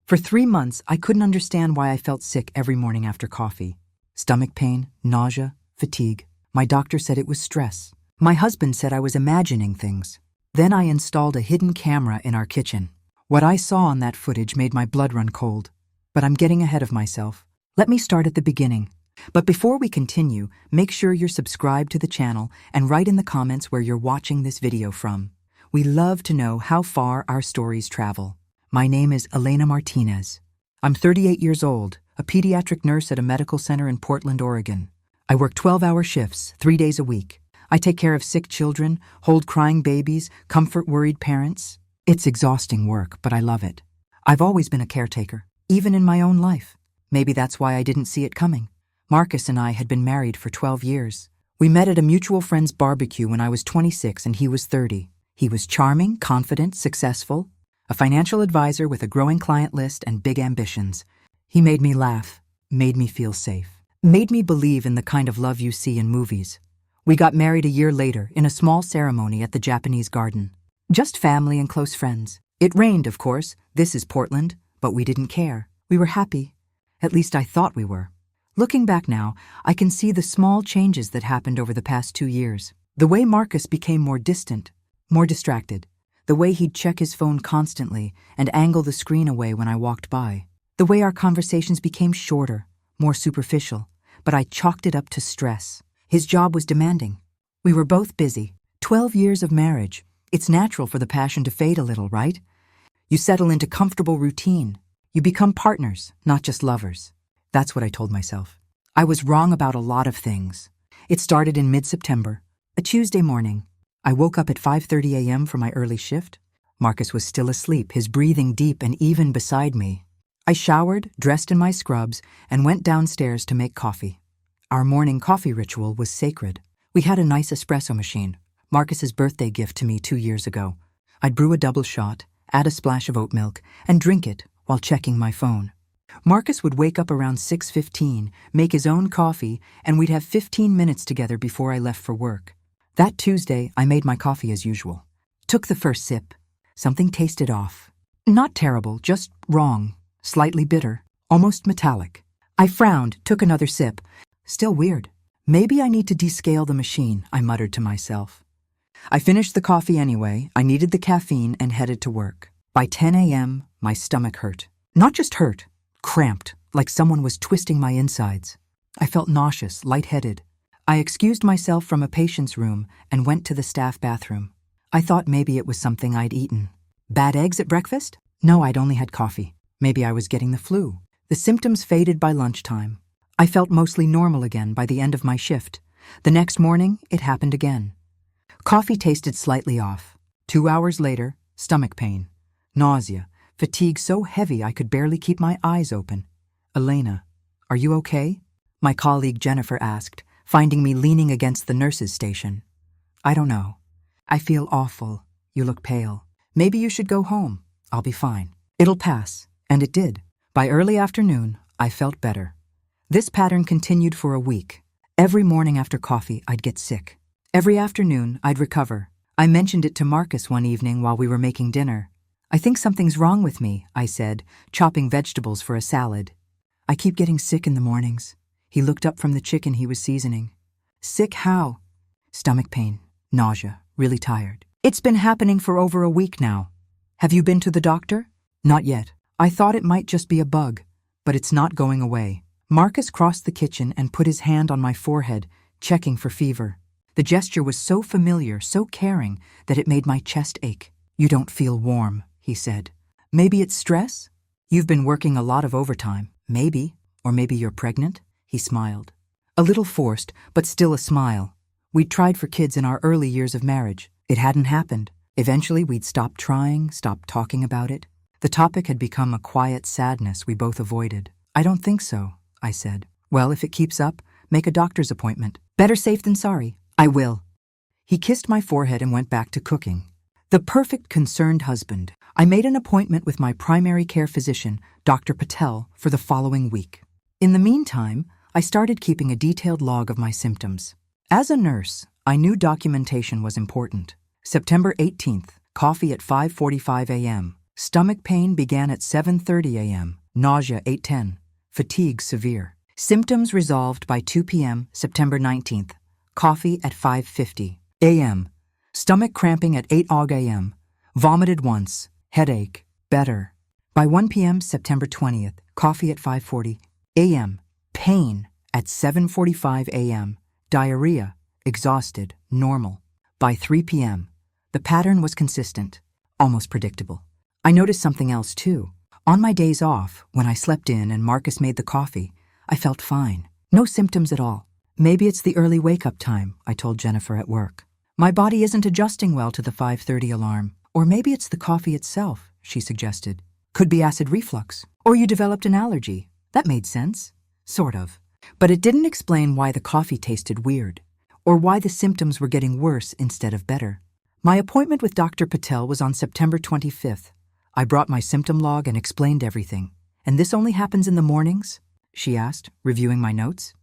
For 3 months, I couldn't understand why I felt sick every morning after coffee. Stomach pain, nausea, fatigue. My doctor said it was stress. My husband said I was imagining things. Then I installed a hidden camera in our kitchen. What I saw on that footage made my blood run cold. But I'm getting ahead of myself. Let me start at the beginning. But before we continue, make sure you're subscribed to the channel and write in the comments where you're watching this video from. We love to know how far our stories travel. My name is Elena Martinez. I'm 38 years old, a pediatric nurse at a medical center in Portland, Oregon. I work 12-hour shifts, 3 days a week. I take care of sick children, hold crying babies, comfort worried parents. It's exhausting work, but I love it. I've always been a caretaker, even in my own life. Maybe that's why I didn't see it coming. Marcus and I had been married for 12 years. We met at a mutual friend's barbecue when I was 26 and he was 30. He was charming, confident, successful, a financial advisor with a growing client list and big ambitions. He made me laugh, made me feel safe, made me believe in the kind of love you see in movies. We got married a year later in a small ceremony at the Japanese garden. Just family and close friends. It rained, of course. This is Portland, but we didn't care. We were happy. At least I thought we were. Looking back now, I can see the small changes that happened over the past 2 years. The way Marcus became more distant, more distracted. The way he'd check his phone constantly and angle the screen away when I walked by. The way our conversations became shorter, more superficial, but I chalked it up to stress. His job was demanding. We were both busy. 12 years of marriage. It's natural for the passion to fade a little, right? You settle into comfortable routine. You become partners, not just lovers. That's what I told myself. I was wrong about a lot of things. It started in mid-September, a Tuesday morning. I woke up at 5:30 a.m. for my early shift. Marcus was still asleep, his breathing deep and even beside me. I showered, dressed in my scrubs, and went downstairs to make coffee. Our morning coffee ritual was sacred. We had a nice espresso machine, Marcus's birthday gift to me 2 years ago. I'd brew a double shot, add a splash of oat milk, and drink it while checking my phone. Marcus would wake up around 6:15, make his own coffee, and we'd have 15 minutes together before I left for work. That Tuesday, I made my coffee as usual. Took the first sip. Something tasted off. Not terrible, just wrong, slightly bitter, almost metallic. I frowned, took another sip. Still weird. Maybe I need to descale the machine, I muttered to myself. I finished the coffee anyway. I needed the caffeine and headed to work. By 10 a.m., my stomach hurt. Not just hurt, cramped, like someone was twisting my insides. I felt nauseous, lightheaded. I excused myself from a patient's room and went to the staff bathroom. I thought maybe it was something I'd eaten. Bad eggs at breakfast? No, I'd only had coffee. Maybe I was getting the flu. The symptoms faded by lunchtime. I felt mostly normal again by the end of my shift. The next morning, it happened again. Coffee tasted slightly off. 2 hours later, stomach pain, nausea, fatigue so heavy I could barely keep my eyes open. Elena, are you okay? My colleague Jennifer asked, finding me leaning against the nurse's station. I don't know. I feel awful. You look pale. Maybe you should go home. I'll be fine. It'll pass. And it did. By early afternoon, I felt better. This pattern continued for a week. Every morning after coffee, I'd get sick. Every afternoon, I'd recover. I mentioned it to Marcus one evening while we were making dinner. I think something's wrong with me, I said, chopping vegetables for a salad. I keep getting sick in the mornings. He looked up from the chicken he was seasoning. Sick how? Stomach pain, nausea, really tired. It's been happening for over a week now. Have you been to the doctor? Not yet. I thought it might just be a bug, but it's not going away. Marcus crossed the kitchen and put his hand on my forehead, checking for fever. The gesture was so familiar, so caring, that it made my chest ache. You don't feel warm, he said. Maybe it's stress? You've been working a lot of overtime. Maybe. Or maybe you're pregnant? He smiled. A little forced, but still a smile. We'd tried for kids in our early years of marriage. It hadn't happened. Eventually, we'd stopped trying, stopped talking about it. The topic had become a quiet sadness we both avoided. I don't think so, I said. Well, if it keeps up, make a doctor's appointment. Better safe than sorry. I will. He kissed my forehead and went back to cooking. The perfect concerned husband. I made an appointment with my primary care physician, Dr. Patel, for the following week. In the meantime, I started keeping a detailed log of my symptoms. As a nurse, I knew documentation was important. September 18th, coffee at 5:45 a.m. Stomach pain began at 7:30 a.m., nausea 8:10, fatigue severe. Symptoms resolved by 2 p.m., September 19th. Coffee at 5:50 a.m. Stomach cramping at 8 a.m. Vomited once. Headache. Better. By 1 p.m., September 20th. Coffee at 5:40 a.m. Pain at 7:45 a.m. Diarrhea. Exhausted. Normal. By 3 p.m. The pattern was consistent. Almost predictable. I noticed something else too. On my days off, when I slept in and Marcus made the coffee, I felt fine. No symptoms at all. Maybe it's the early wake-up time, I told Jennifer at work. My body isn't adjusting well to the 5:30 alarm. Or maybe it's the coffee itself, she suggested. Could be acid reflux. Or you developed an allergy. That made sense. Sort of. But it didn't explain why the coffee tasted weird, or why the symptoms were getting worse instead of better. My appointment with Dr. Patel was on September 25th. I brought my symptom log and explained everything. And this only happens in the mornings? She asked, reviewing my notes.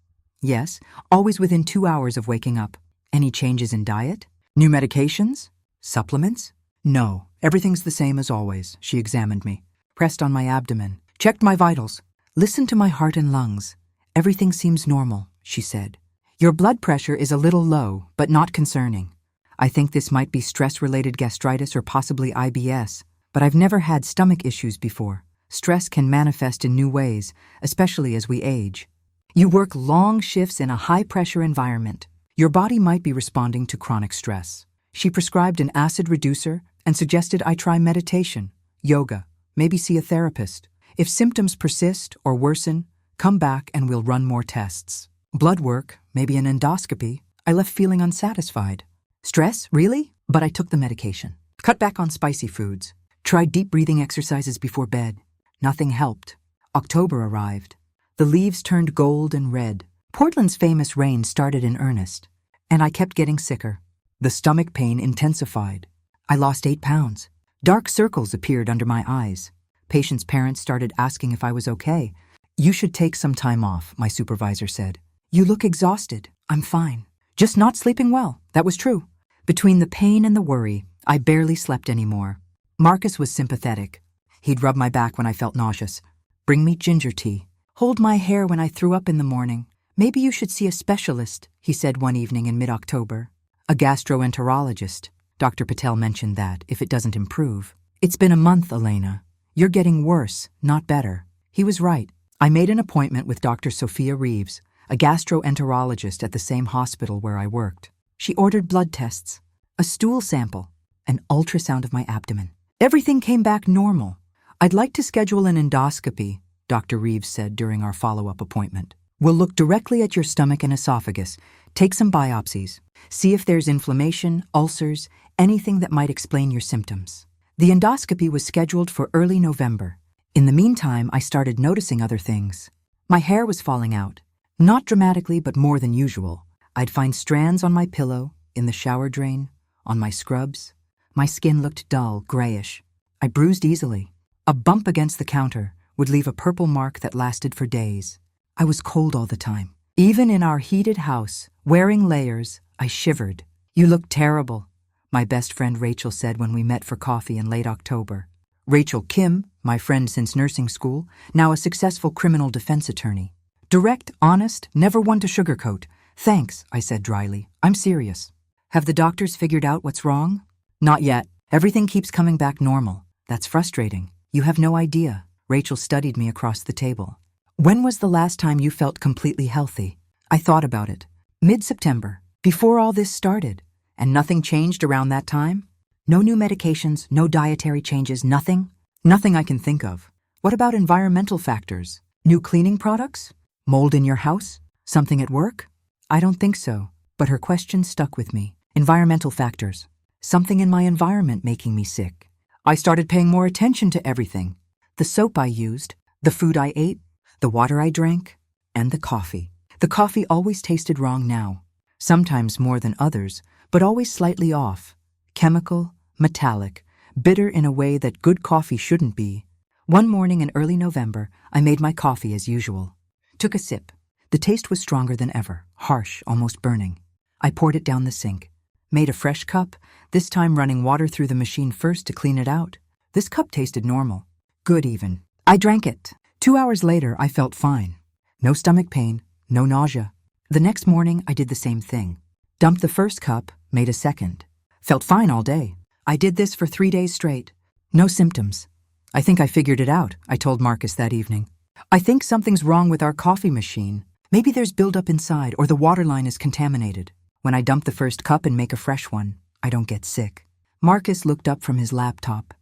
Yes, always within 2 hours of waking up. Any changes in diet? New medications? Supplements? No, everything's the same as always. She examined me, pressed on my abdomen, checked my vitals, listened to my heart and lungs. Everything seems normal, she said. Your blood pressure is a little low, but not concerning. I think this might be stress-related gastritis or possibly IBS, but I've never had stomach issues before. Stress can manifest in new ways, especially as we age. You work long shifts in a high-pressure environment. Your body might be responding to chronic stress. She prescribed an acid reducer and suggested I try meditation, yoga, maybe see a therapist. If symptoms persist or worsen, come back and we'll run more tests. Blood work, maybe an endoscopy. I left feeling unsatisfied. Stress, really? But I took the medication. Cut back on spicy foods. Tried deep breathing exercises before bed. Nothing helped. October arrived. The leaves turned gold and red. Portland's famous rain started in earnest, and I kept getting sicker. The stomach pain intensified. I lost 8 pounds. Dark circles appeared under my eyes. Patients' parents started asking if I was okay. You should take some time off, my supervisor said. You look exhausted. I'm fine. Just not sleeping well. That was true. Between the pain and the worry, I barely slept anymore. Marcus was sympathetic. He'd rub my back when I felt nauseous. Bring me ginger tea. Hold my hair when I threw up in the morning. Maybe you should see a specialist, he said one evening in mid-October. A gastroenterologist. Dr. Patel mentioned that, if it doesn't improve. It's been a month, Elena. You're getting worse, not better. He was right. I made an appointment with Dr. Sophia Reeves, a gastroenterologist at the same hospital where I worked. She ordered blood tests, a stool sample, an ultrasound of my abdomen. Everything came back normal. I'd like to schedule an endoscopy, Dr. Reeves said during our follow-up appointment. We'll look directly at your stomach and esophagus, take some biopsies, see if there's inflammation, ulcers, anything that might explain your symptoms. The endoscopy was scheduled for early November. In the meantime, I started noticing other things. My hair was falling out. Not dramatically, but more than usual. I'd find strands on my pillow, in the shower drain, on my scrubs. My skin looked dull, grayish. I bruised easily. A bump against the counter would leave a purple mark that lasted for days. I was cold all the time. Even in our heated house, wearing layers, I shivered. You look terrible, my best friend Rachel said when we met for coffee in late October. Rachel Kim, my friend since nursing school, now a successful criminal defense attorney. Direct, honest, never one to sugarcoat. Thanks, I said dryly. I'm serious. Have the doctors figured out what's wrong? Not yet. Everything keeps coming back normal. That's frustrating. You have no idea. Rachel studied me across the table. When was the last time you felt completely healthy? I thought about it. Mid-September, before all this started. And nothing changed around that time? No new medications, no dietary changes, nothing? Nothing I can think of. What about environmental factors? New cleaning products? Mold in your house? Something at work? I don't think so, but her question stuck with me. Environmental factors. Something in my environment making me sick. I started paying more attention to everything. The soap I used, the food I ate, the water I drank, and the coffee. The coffee always tasted wrong now. Sometimes more than others, but always slightly off. Chemical, metallic, bitter in a way that good coffee shouldn't be. One morning in early November, I made my coffee as usual. Took a sip. The taste was stronger than ever, harsh, almost burning. I poured it down the sink. Made a fresh cup, this time running water through the machine first to clean it out. This cup tasted normal. Good even. I drank it. 2 hours later, I felt fine. No stomach pain, no nausea. The next morning, I did the same thing. Dumped the first cup, made a second. Felt fine all day. I did this for 3 days straight. No symptoms. I think I figured it out, I told Marcus that evening. I think something's wrong with our coffee machine. Maybe there's buildup inside or the water line is contaminated. When I dump the first cup and make a fresh one, I don't get sick. Marcus looked up from his laptop.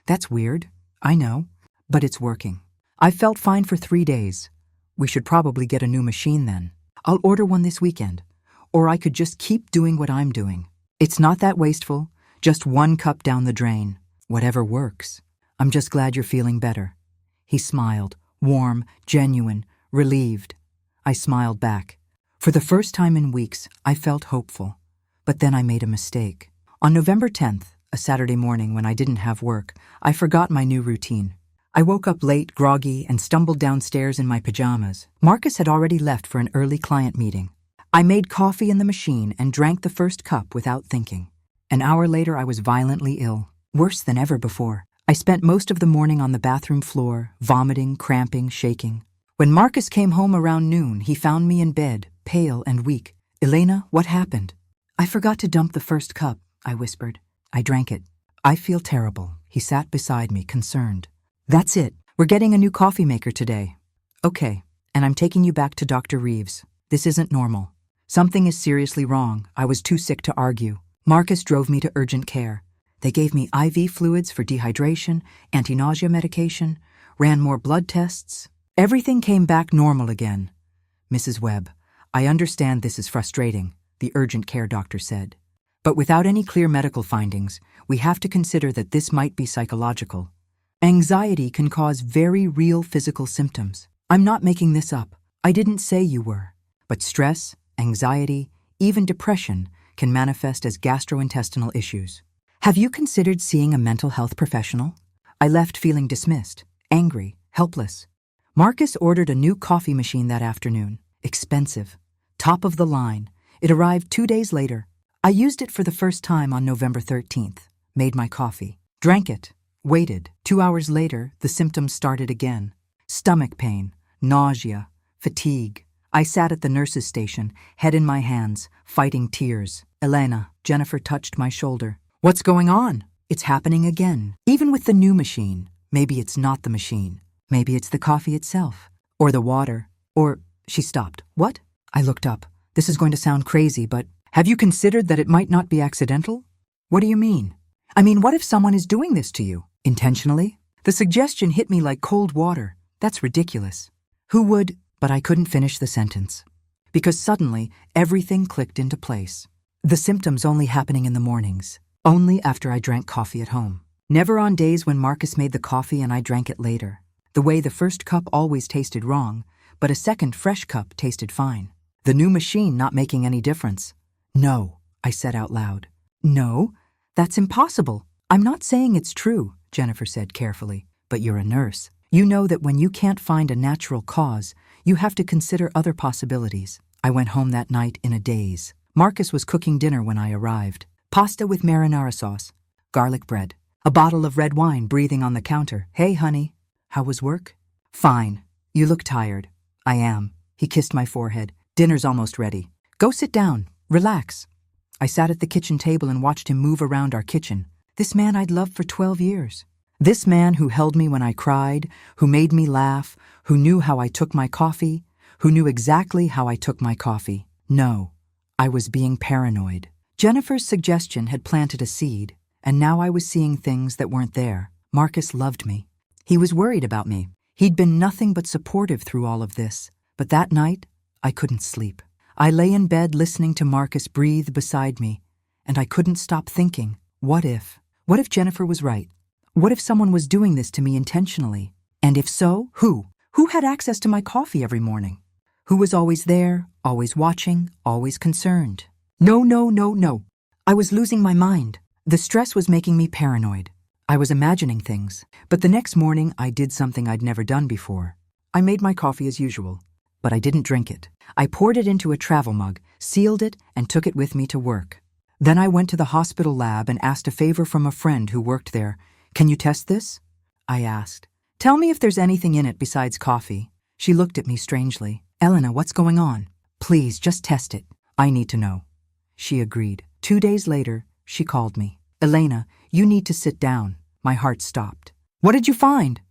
That's weird. I know. But it's working. I felt fine for 3 days. We should probably get a new machine then. I'll order one this weekend. Or I could just keep doing what I'm doing. It's not that wasteful. Just 1 cup down the drain. Whatever works. I'm just glad you're feeling better. He smiled, warm, genuine, relieved. I smiled back. For the first time in weeks, I felt hopeful. But then I made a mistake. On November 10th, a Saturday morning when I didn't have work, I forgot my new routine. I woke up late, groggy, and stumbled downstairs in my pajamas. Marcus had already left for an early client meeting. I made coffee in the machine and drank the first cup without thinking. An hour later, I was violently ill, worse than ever before. I spent most of the morning on the bathroom floor, vomiting, cramping, shaking. When Marcus came home around noon, he found me in bed, pale and weak. Elena, what happened? I forgot to dump the first cup, I whispered. I drank it. I feel terrible. He sat beside me, concerned. That's it. We're getting a new coffee maker today. Okay, and I'm taking you back to Dr. Reeves. This isn't normal. Something is seriously wrong. I was too sick to argue. Marcus drove me to urgent care. They gave me IV fluids for dehydration, anti-nausea medication, ran more blood tests. Everything came back normal again. Mrs. Webb, I understand this is frustrating, the urgent care doctor said. But without any clear medical findings, we have to consider that this might be psychological. Anxiety can cause very real physical symptoms. I'm not making this up. I didn't say you were. But stress, anxiety, even depression can manifest as gastrointestinal issues. Have you considered seeing a mental health professional? I left feeling dismissed, angry, helpless. Marcus ordered a new coffee machine that afternoon. Expensive. Top of the line. It arrived 2 days later. I used it for the first time on November 13th. Made my coffee. Drank it. Waited. 2 hours later, the symptoms started again. Stomach pain, nausea, fatigue. I sat at the nurse's station, head in my hands, fighting tears. Elena, Jennifer touched my shoulder. What's going on? It's happening again. Even with the new machine. Maybe it's not the machine. Maybe it's the coffee itself. Or the water. Or... She stopped. What? I looked up. This is going to sound crazy, but have you considered that it might not be accidental? What do you mean? I mean, what if someone is doing this to you? Intentionally? The suggestion hit me like cold water. That's ridiculous. Who would... But I couldn't finish the sentence. Because suddenly, everything clicked into place. The symptoms only happening in the mornings. Only after I drank coffee at home. Never on days when Marcus made the coffee and I drank it later. The way the first cup always tasted wrong, but a second fresh cup tasted fine. The new machine not making any difference. No, I said out loud. No, that's impossible. I'm not saying it's true, Jennifer said carefully. But you're a nurse. You know that when you can't find a natural cause, you have to consider other possibilities. I went home that night in a daze. Marcus was cooking dinner when I arrived. Pasta with marinara sauce, garlic bread, a bottle of red wine breathing on the counter. Hey, honey, how was work? Fine. You look tired. I am. He kissed my forehead. Dinner's almost ready. Go sit down. Relax. I sat at the kitchen table and watched him move around our kitchen. This man I'd loved for 12 years. This man who held me when I cried, who made me laugh, who knew how I took my coffee, who knew exactly how I took my coffee. No, I was being paranoid. Jennifer's suggestion had planted a seed, and now I was seeing things that weren't there. Marcus loved me. He was worried about me. He'd been nothing but supportive through all of this. But that night, I couldn't sleep. I lay in bed listening to Marcus breathe beside me, and I couldn't stop thinking, what if? What if Jennifer was right? What if someone was doing this to me intentionally? And if so, who? Who had access to my coffee every morning? Who was always there, always watching, always concerned? No. I was losing my mind. The stress was making me paranoid. I was imagining things. But the next morning, I did something I'd never done before. I made my coffee as usual, but I didn't drink it. I poured it into a travel mug, sealed it, and took it with me to work. Then I went to the hospital lab and asked a favor from a friend who worked there. Can you test this? I asked. Tell me if there's anything in it besides coffee. She looked at me strangely. Elena, what's going on? Please, just test it. I need to know. She agreed. 2 days later, she called me. Elena, you need to sit down. My heart stopped. What did you find?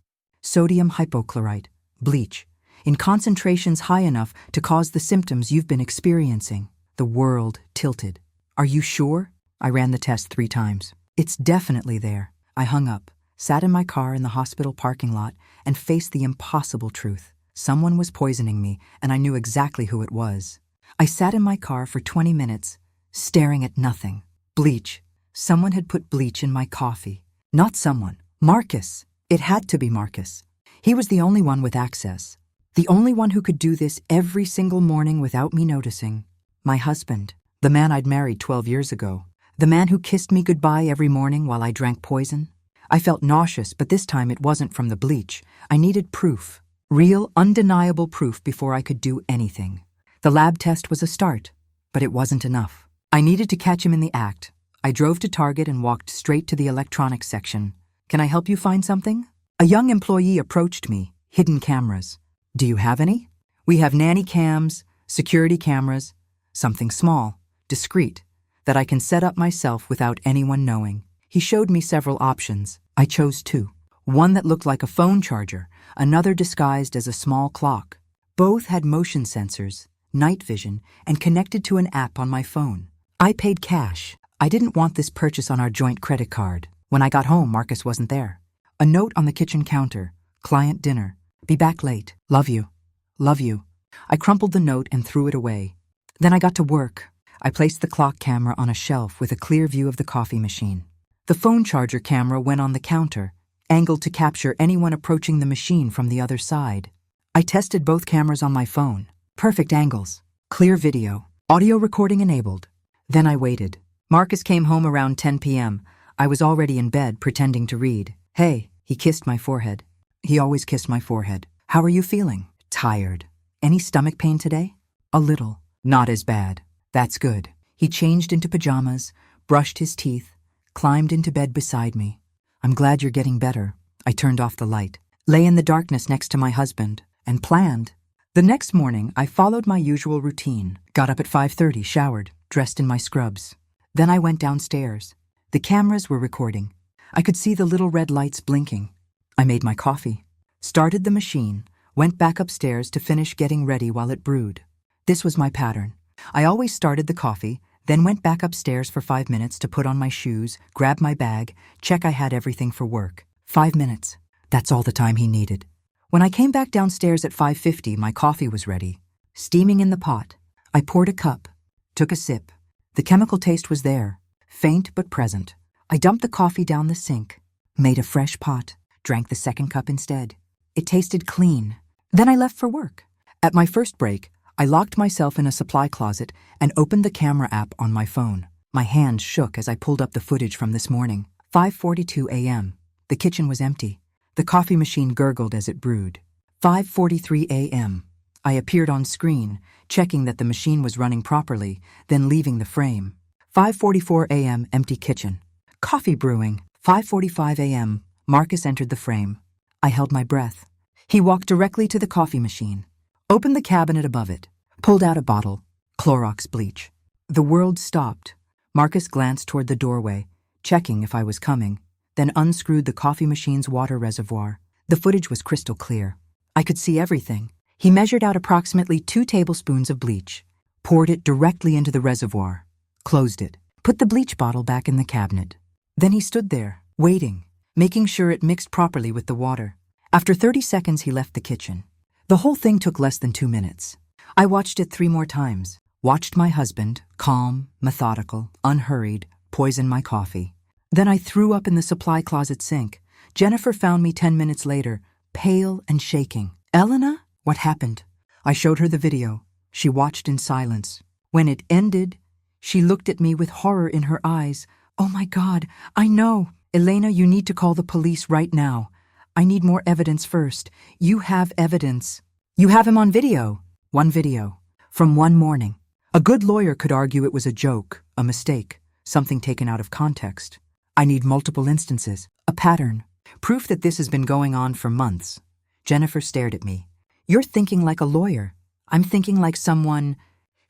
Sodium hypochlorite, bleach, in concentrations high enough to cause the symptoms you've been experiencing. The world tilted. Are you sure? I ran the test 3 times. It's definitely there. I hung up, sat in my car in the hospital parking lot, and faced the impossible truth. Someone was poisoning me, and I knew exactly who it was. I sat in my car for 20 minutes, staring at nothing. Bleach. Someone had put bleach in my coffee. Not someone. Marcus. It had to be Marcus. He was the only one with access. The only one who could do this every single morning without me noticing. My husband. The man I'd married 12 years ago. The man who kissed me goodbye every morning while I drank poison. I felt nauseous, but this time it wasn't from the bleach. I needed proof. Real, undeniable proof before I could do anything. The lab test was a start, but it wasn't enough. I needed to catch him in the act. I drove to Target and walked straight to the electronics section. Can I help you find something? A young employee approached me. Hidden cameras. Do you have any? We have nanny cams, security cameras, something small, discreet, that I can set up myself without anyone knowing. He showed me several options. I chose 2. One that looked like a phone charger, another disguised as a small clock. Both had motion sensors, night vision, and connected to an app on my phone. I paid cash. I didn't want this purchase on our joint credit card. When I got home, Marcus wasn't there. A note on the kitchen counter. Client dinner. Be back late. Love you. Love you. I crumpled the note and threw it away. Then I got to work. I placed the clock camera on a shelf with a clear view of the coffee machine. The phone charger camera went on the counter, angled to capture anyone approaching the machine from the other side. I tested both cameras on my phone. Perfect angles. Clear video. Audio recording enabled. Then I waited. Marcus came home around 10 p.m. I was already in bed pretending to read. Hey, he kissed my forehead. He always kissed my forehead. How are you feeling? Tired. Any stomach pain today? A little. Not as bad. That's good. He changed into pajamas, brushed his teeth, climbed into bed beside me. I'm glad you're getting better. I turned off the light, lay in the darkness next to my husband, and planned. The next morning, I followed my usual routine. Got up at 5:30, showered, dressed in my scrubs. Then I went downstairs. The cameras were recording. I could see the little red lights blinking. I made my coffee, started the machine, went back upstairs to finish getting ready while it brewed. This was my pattern. I always started the coffee, then went back upstairs for 5 minutes to put on my shoes, grab my bag, check I had everything for work. 5 minutes. That's all the time he needed. When I came back downstairs at 5:50, my coffee was ready, steaming in the pot. I poured a cup, took a sip. The chemical taste was there, faint but present. I dumped the coffee down the sink, made a fresh pot, drank the second cup instead. It tasted clean. Then I left for work. At my first break, I locked myself in a supply closet and opened the camera app on my phone. My hands shook as I pulled up the footage from this morning. 5:42 a.m. The kitchen was empty. The coffee machine gurgled as it brewed. 5:43 a.m. I appeared on screen, checking that the machine was running properly, then leaving the frame. 5:44 a.m. Empty kitchen. Coffee brewing. 5:45 a.m. Marcus entered the frame. I held my breath. He walked directly to the coffee machine, opened the cabinet above it, pulled out a bottle, Clorox bleach. The world stopped. Marcus glanced toward the doorway, checking if I was coming, then unscrewed the coffee machine's water reservoir. The footage was crystal clear. I could see everything. He measured out approximately 2 tablespoons of bleach, poured it directly into the reservoir, closed it, put the bleach bottle back in the cabinet. Then he stood there, waiting, making sure it mixed properly with the water. After 30 seconds, he left the kitchen. The whole thing took less than 2 minutes. I watched it 3 more times. Watched my husband, calm, methodical, unhurried, poison my coffee. Then I threw up in the supply closet sink. Jennifer found me 10 minutes later, pale and shaking. Elena? What happened? I showed her the video. She watched in silence. When it ended, she looked at me with horror in her eyes. Oh my God, I know. Elena, you need to call the police right now. I need more evidence first. You have evidence. You have him on video. One video. From one morning. A good lawyer could argue it was a joke, a mistake, something taken out of context. I need multiple instances. A pattern. Proof that this has been going on for months. Jennifer stared at me. You're thinking like a lawyer. I'm thinking like someone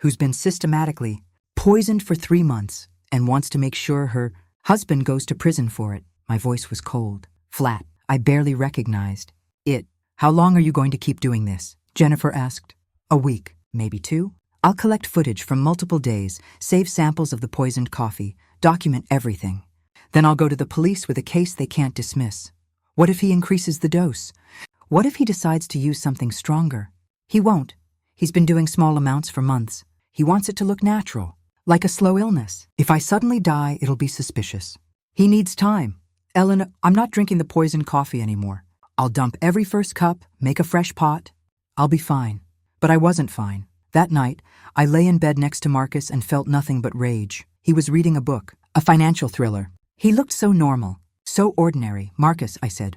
who's been systematically poisoned for 3 months and wants to make sure her husband goes to prison for it. My voice was cold, flat. I barely recognized it. How long are you going to keep doing this? Jennifer asked. A week, maybe 2. I'll collect footage from multiple days, save samples of the poisoned coffee, document everything. Then I'll go to the police with a case they can't dismiss. What if he increases the dose? What if he decides to use something stronger? He won't. He's been doing small amounts for months. He wants it to look natural, like a slow illness. If I suddenly die, it'll be suspicious. He needs time. Elena, I'm not drinking the poisoned coffee anymore. I'll dump every first cup, make a fresh pot. I'll be fine. But I wasn't fine. That night, I lay in bed next to Marcus and felt nothing but rage. He was reading a book, a financial thriller. He looked so normal, so ordinary. Marcus, I said,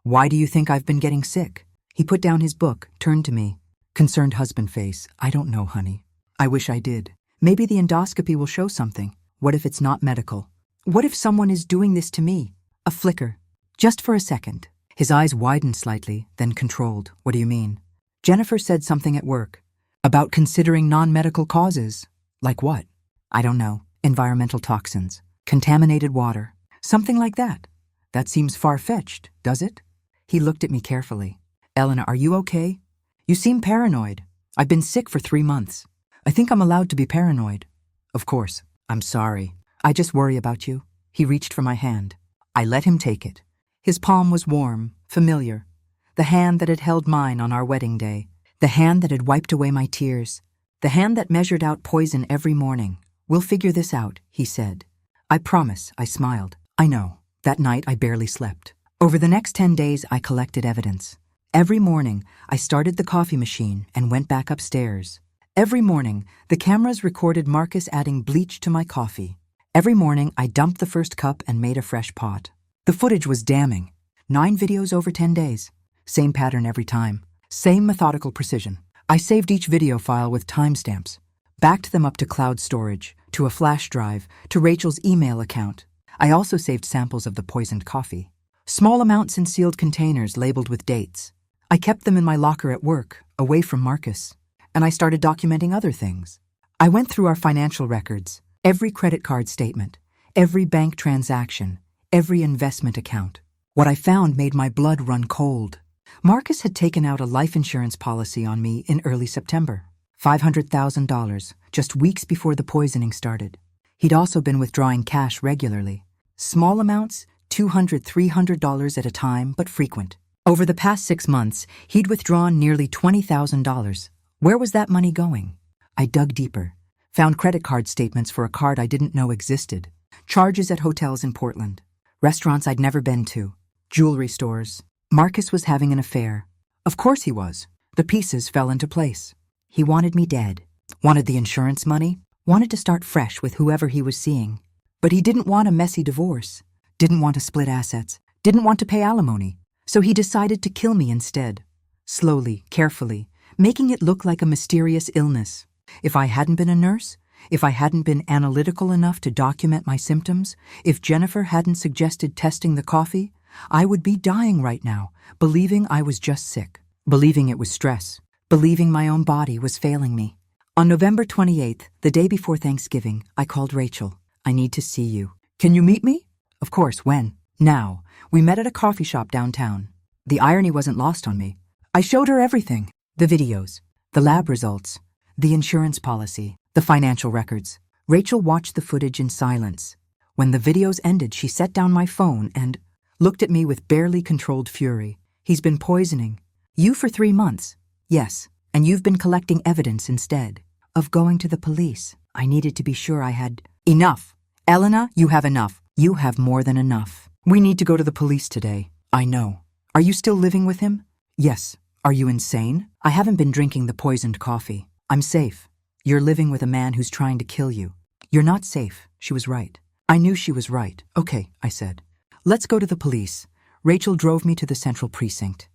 Why do you think I've been getting sick? He put down his book, turned to me. Concerned husband face. I don't know, honey. I wish I did. Maybe the endoscopy will show something. What if it's not medical? What if someone is doing this to me? A flicker. Just for a second. His eyes widened slightly, then controlled. What do you mean? Jennifer said something at work. About considering non-medical causes. Like what? I don't know. Environmental toxins. Contaminated water. Something like that. That seems far-fetched, does it? He looked at me carefully. Elena, are you okay? You seem paranoid. I've been sick for 3 months. I think I'm allowed to be paranoid. Of course. I'm sorry. I just worry about you. He reached for my hand. I let him take it. His palm was warm, familiar. The hand that had held mine on our wedding day. The hand that had wiped away my tears. The hand that measured out poison every morning. We'll figure this out, he said. I promise, I smiled. I know. That night I barely slept. Over the next 10 days I collected evidence. Every morning I started the coffee machine and went back upstairs. Every morning the cameras recorded Marcus adding bleach to my coffee. Every morning I dumped the first cup and made a fresh pot. The footage was damning. 9 videos over 10 days. Same pattern every time. Same methodical precision. I saved each video file with timestamps. Backed them up to cloud storage, to a flash drive, to Rachel's email account. I also saved samples of the poisoned coffee. Small amounts in sealed containers labeled with dates. I kept them in my locker at work, away from Marcus. And I started documenting other things. I went through our financial records, every credit card statement, every bank transaction, every investment account. What I found made my blood run cold. Marcus had taken out a life insurance policy on me in early September. $500,000, just weeks before the poisoning started. He'd also been withdrawing cash regularly. Small amounts, $200, $300 at a time, but frequent. Over the past 6 months, he'd withdrawn nearly $20,000. Where was that money going? I dug deeper, found credit card statements for a card I didn't know existed, charges at hotels in Portland, restaurants I'd never been to, jewelry stores. Marcus was having an affair. Of course he was. The pieces fell into place. He wanted me dead, wanted the insurance money, wanted to start fresh with whoever he was seeing. But he didn't want a messy divorce, didn't want to split assets, didn't want to pay alimony. So he decided to kill me instead. Slowly, carefully, making it look like a mysterious illness. If I hadn't been a nurse, if I hadn't been analytical enough to document my symptoms, if Jennifer hadn't suggested testing the coffee, I would be dying right now, believing I was just sick, believing it was stress, believing my own body was failing me. On November 28th, the day before Thanksgiving, I called Rachel. I need to see you. Can you meet me? Of course, when? Now. We met at a coffee shop downtown. The irony wasn't lost on me. I showed her everything. The videos, the lab results, the insurance policy, the financial records. Rachel watched the footage in silence. When the videos ended, she set down my phone and looked at me with barely controlled fury. He's been poisoning you for 3 months. Yes, and you've been collecting evidence instead of going to the police. I needed to be sure I had enough. Elena, you have enough. You have more than enough. We need to go to the police today. I know. Are you still living with him? Yes. Are you insane? I haven't been drinking the poisoned coffee. I'm safe. You're living with a man who's trying to kill you. You're not safe. She was right. I knew she was right. Okay, I said. Let's go to the police. Rachel drove me to the central precinct.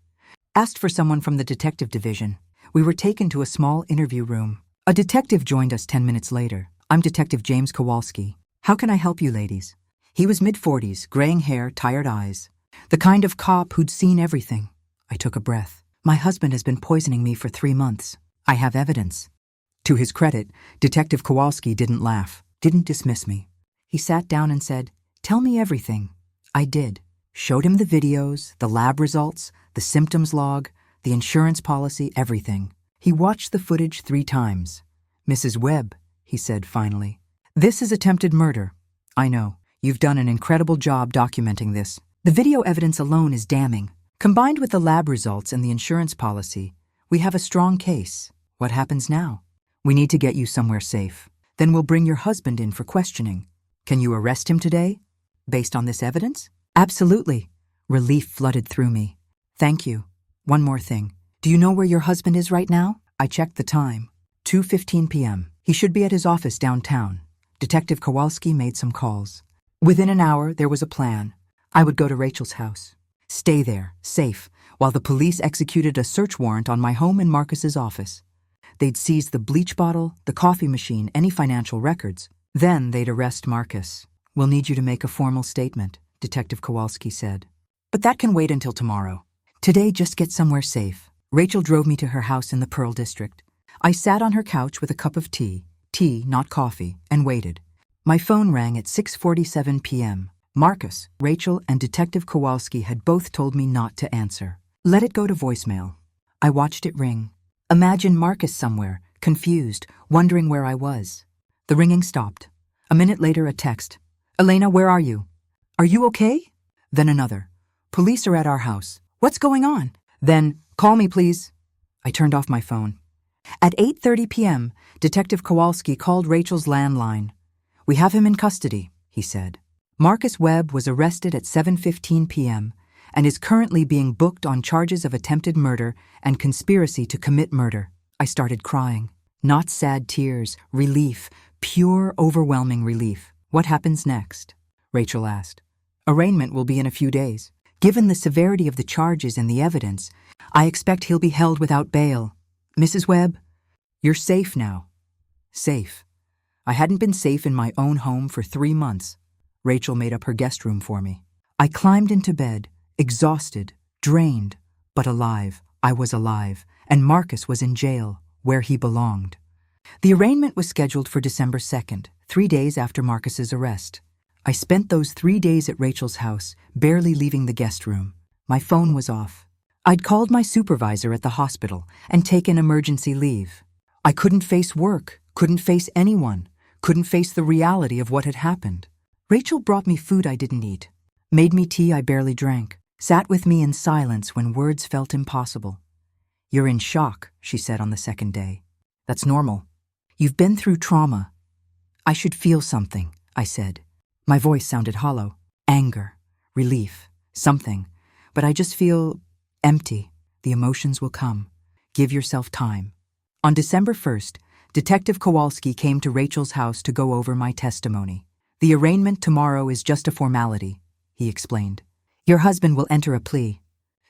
Asked for someone from the detective division. We were taken to a small interview room. A detective joined us 10 minutes later. I'm Detective James Kowalski. How can I help you, ladies? He was mid-40s, graying hair, tired eyes. The kind of cop who'd seen everything. I took a breath. My husband has been poisoning me for 3 months. I have evidence. To his credit, Detective Kowalski didn't laugh, didn't dismiss me. He sat down and said, "Tell me everything." I did. Showed him the videos, the lab results, the symptoms log, the insurance policy, everything. He watched the footage 3 times. "Mrs. Webb," he said finally, "this is attempted murder. I know. You've done an incredible job documenting this. The video evidence alone is damning. Combined with the lab results and the insurance policy, we have a strong case. What happens now? We need to get you somewhere safe. Then we'll bring your husband in for questioning. Can you arrest him today? Based on this evidence?" "Absolutely." Relief flooded through me. "Thank you. One more thing. Do you know where your husband is right now?" I checked the time. 2:15 p.m. He should be at his office downtown. Detective Kowalski made some calls. Within an hour, there was a plan. I would go to Rachel's house. Stay there, safe, while the police executed a search warrant on my home and Marcus's office. They'd seize the bleach bottle, the coffee machine, any financial records. Then they'd arrest Marcus. "We'll need you to make a formal statement," Detective Kowalski said. "But that can wait until tomorrow. Today, just get somewhere safe." Rachel drove me to her house in the Pearl District. I sat on her couch with a cup of tea, not coffee, and waited. My phone rang at 6:47 p.m. Marcus, Rachel, and Detective Kowalski had both told me not to answer. Let it go to voicemail. I watched it ring. Imagine Marcus somewhere, confused, wondering where I was. The ringing stopped. A minute later, a text. "Elena, where are you? Are you okay?" Then another. "Police are at our house. What's going on?" Then, "Call me, please." I turned off my phone. At 8:30 p.m., Detective Kowalski called Rachel's landline. "We have him in custody," he said. Marcus Webb was arrested at 7:15 p.m. and is currently being booked on charges of attempted murder and conspiracy to commit murder. I started crying. Not sad tears, relief, pure, overwhelming relief. "What happens next?" Rachel asked. "Arraignment will be in a few days. Given the severity of the charges and the evidence, I expect he'll be held without bail. Mrs. Webb, you're safe now." Safe. I hadn't been safe in my own home for 3 months. Rachel made up her guest room for me. I climbed into bed, exhausted, drained, but alive. I was alive, and Marcus was in jail, where he belonged. The arraignment was scheduled for December 2nd, 3 days after Marcus's arrest. I spent those 3 days at Rachel's house, barely leaving the guest room. My phone was off. I'd called my supervisor at the hospital and taken emergency leave. I couldn't face work, couldn't face anyone, couldn't face the reality of what had happened. Rachel brought me food I didn't eat, made me tea I barely drank, sat with me in silence when words felt impossible. "You're in shock," she said on the 2nd day. "That's normal. You've been through trauma." "I should feel something," I said. My voice sounded hollow. Anger, relief, something. But I just feel empty. The emotions will come. Give yourself time. On December 1st, Detective Kowalski came to Rachel's house to go over my testimony. "The arraignment tomorrow is just a formality," he explained. "Your husband will enter a plea.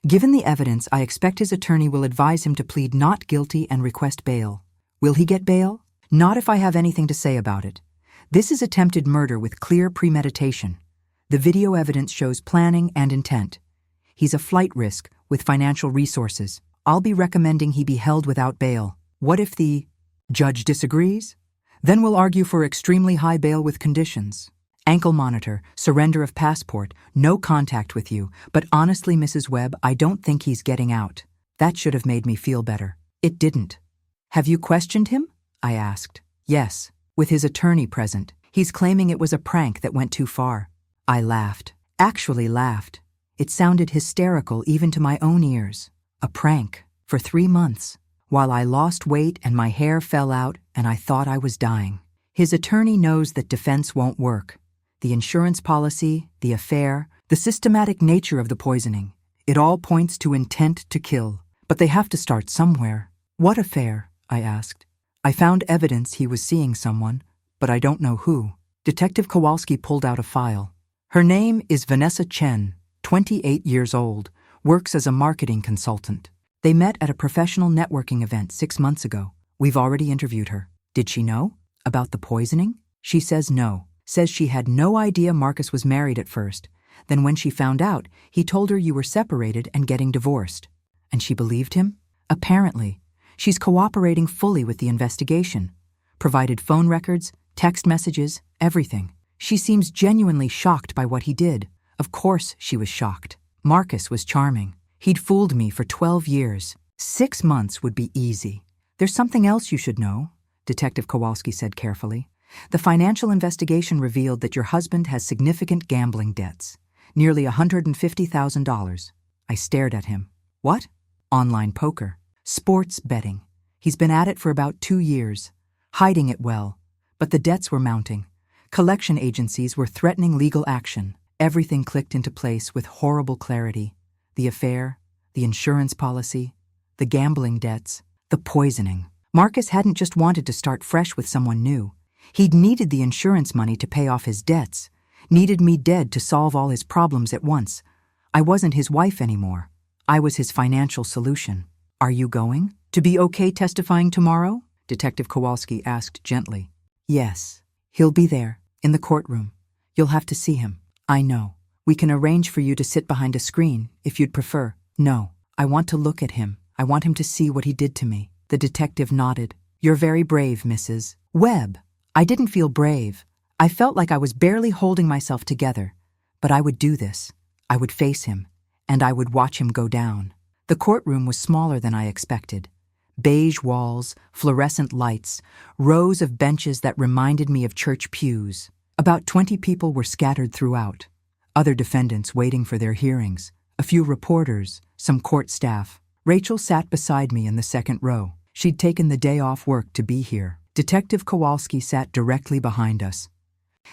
Given the evidence, I expect his attorney will advise him to plead not guilty and request bail. Will he get bail? Not if I have anything to say about it. This is attempted murder with clear premeditation. The video evidence shows planning and intent. He's a flight risk with financial resources. I'll be recommending he be held without bail. What if the judge disagrees? Then we'll argue for extremely high bail with conditions. Ankle monitor, surrender of passport, no contact with you. But honestly, Mrs. Webb, I don't think he's getting out. That should have made me feel better. It didn't." "Have you questioned him?" I asked. "Yes, with his attorney present. He's claiming it was a prank that went too far." I laughed. Actually laughed. It sounded hysterical even to my own ears. A prank. For 3 months. While I lost weight and my hair fell out and I thought I was dying. His attorney knows that defense won't work. The insurance policy, the affair, the systematic nature of the poisoning. It all points to intent to kill. But they have to start somewhere. "What affair?" I asked. "I found evidence he was seeing someone, but I don't know who." Detective Kowalski pulled out a file. "Her name is Vanessa Chen, 28 years old, works as a marketing consultant. They met at a professional networking event 6 months ago. We've already interviewed her. Did she know? About the poisoning? She says no. Says she had no idea Marcus was married at first. Then when she found out, he told her you were separated and getting divorced. And she believed him? Apparently. She's cooperating fully with the investigation. Provided phone records, text messages, everything. She seems genuinely shocked by what he did. Of course she was shocked. Marcus was charming. He'd fooled me for 12 years. 6 months would be easy. There's something else you should know, Detective Kowalski said carefully. The financial investigation revealed that your husband has significant gambling debts. Nearly $150,000. I stared at him. What? Online poker. Sports betting. He's been at it for about 2 years. Hiding it well. But the debts were mounting. Collection agencies were threatening legal action. Everything clicked into place with horrible clarity. The affair, the insurance policy, the gambling debts, the poisoning. Marcus hadn't just wanted to start fresh with someone new. He'd needed the insurance money to pay off his debts, needed me dead to solve all his problems at once. I wasn't his wife anymore. I was his financial solution. Are you going to be okay testifying tomorrow? Detective Kowalski asked gently. Yes. He'll be there, in the courtroom. You'll have to see him. I know. We can arrange for you to sit behind a screen, if you'd prefer. No. I want to look at him. I want him to see what he did to me. The detective nodded. You're very brave, Mrs. Webb. I didn't feel brave. I felt like I was barely holding myself together. But I would do this. I would face him. And I would watch him go down. The courtroom was smaller than I expected. Beige walls, fluorescent lights, rows of benches that reminded me of church pews. About 20 people were scattered throughout. Other defendants waiting for their hearings. A few reporters, some court staff. Rachel sat beside me in the second row. She'd taken the day off work to be here. Detective Kowalski sat directly behind us.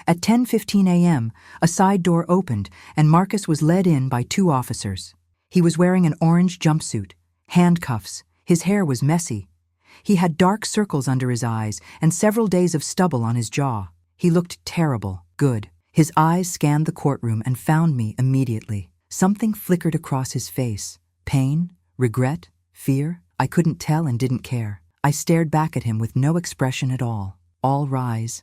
At 10:15 a.m., a side door opened and Marcus was led in by 2 officers. He was wearing an orange jumpsuit, handcuffs, his hair was messy. He had dark circles under his eyes and several days of stubble on his jaw. He looked terrible, good. His eyes scanned the courtroom and found me immediately. Something flickered across his face. Pain, regret, fear. I couldn't tell and didn't care. I stared back at him with no expression at all. All rise.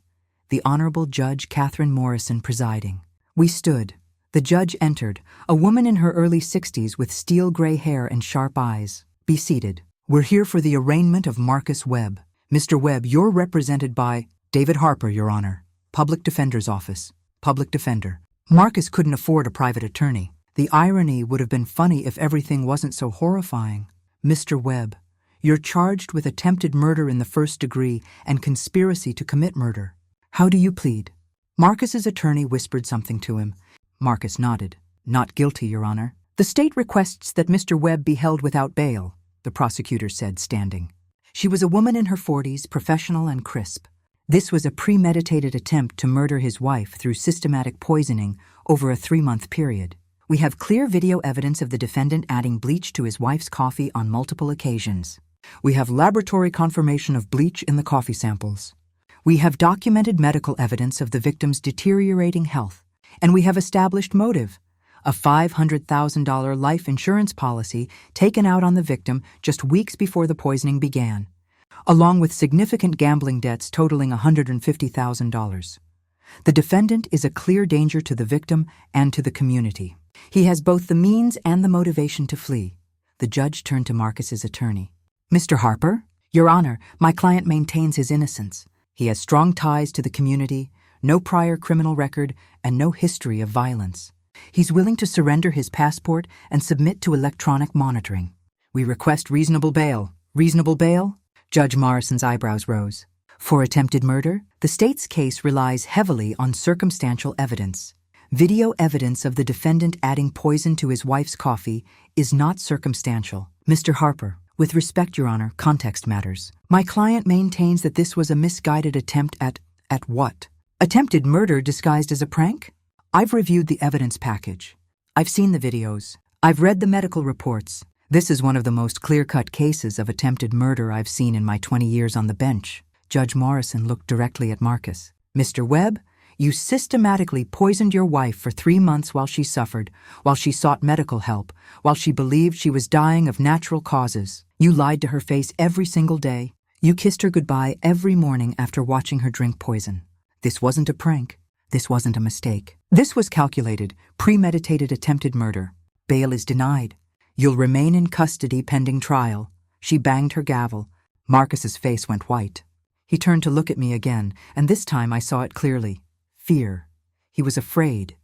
The Honorable Judge Catherine Morrison presiding. We stood. The judge entered, a woman in her early 60s with steel-gray hair and sharp eyes. Be seated. We're here for the arraignment of Marcus Webb. Mr. Webb, you're represented by David Harper, Your Honor. Public Defender's Office. Public Defender. Marcus couldn't afford a private attorney. The irony would have been funny if everything wasn't so horrifying. Mr. Webb, you're charged with attempted murder in the first degree and conspiracy to commit murder. How do you plead? Marcus's attorney whispered something to him. Marcus nodded. Not guilty, Your Honor. The state requests that Mr. Webb be held without bail, the prosecutor said, standing. She was a woman in her 40s, professional and crisp. This was a premeditated attempt to murder his wife through systematic poisoning over a 3-month period. We have clear video evidence of the defendant adding bleach to his wife's coffee on multiple occasions. We have laboratory confirmation of bleach in the coffee samples. We have documented medical evidence of the victim's deteriorating health. And we have established motive. A $500,000 life insurance policy taken out on the victim just weeks before the poisoning began, along with significant gambling debts totaling $150,000. The defendant is a clear danger to the victim and to the community. He has both the means and the motivation to flee. The judge turned to Marcus's attorney. Mr. Harper, Your Honor, my client maintains his innocence. He has strong ties to the community, no prior criminal record, and no history of violence. He's willing to surrender his passport and submit to electronic monitoring. We request reasonable bail. Reasonable bail? Judge Morrison's eyebrows rose. For attempted murder, the state's case relies heavily on circumstantial evidence. Video evidence of the defendant adding poison to his wife's coffee is not circumstantial. Mr. Harper, with respect, Your Honor, context matters. My client maintains that this was a misguided attempt at what? Attempted murder disguised as a prank? I've reviewed the evidence package. I've seen the videos. I've read the medical reports. This is one of the most clear-cut cases of attempted murder I've seen in my 20 years on the bench. Judge Morrison looked directly at Marcus. Mr. Webb, you systematically poisoned your wife for 3 months while she suffered, while she sought medical help, while she believed she was dying of natural causes. You lied to her face every single day. You kissed her goodbye every morning after watching her drink poison. This wasn't a prank. This wasn't a mistake. This was calculated, premeditated attempted murder. Bail is denied. You'll remain in custody pending trial. She banged her gavel. Marcus's face went white. He turned to look at me again, and this time I saw it clearly. Fear. He was afraid.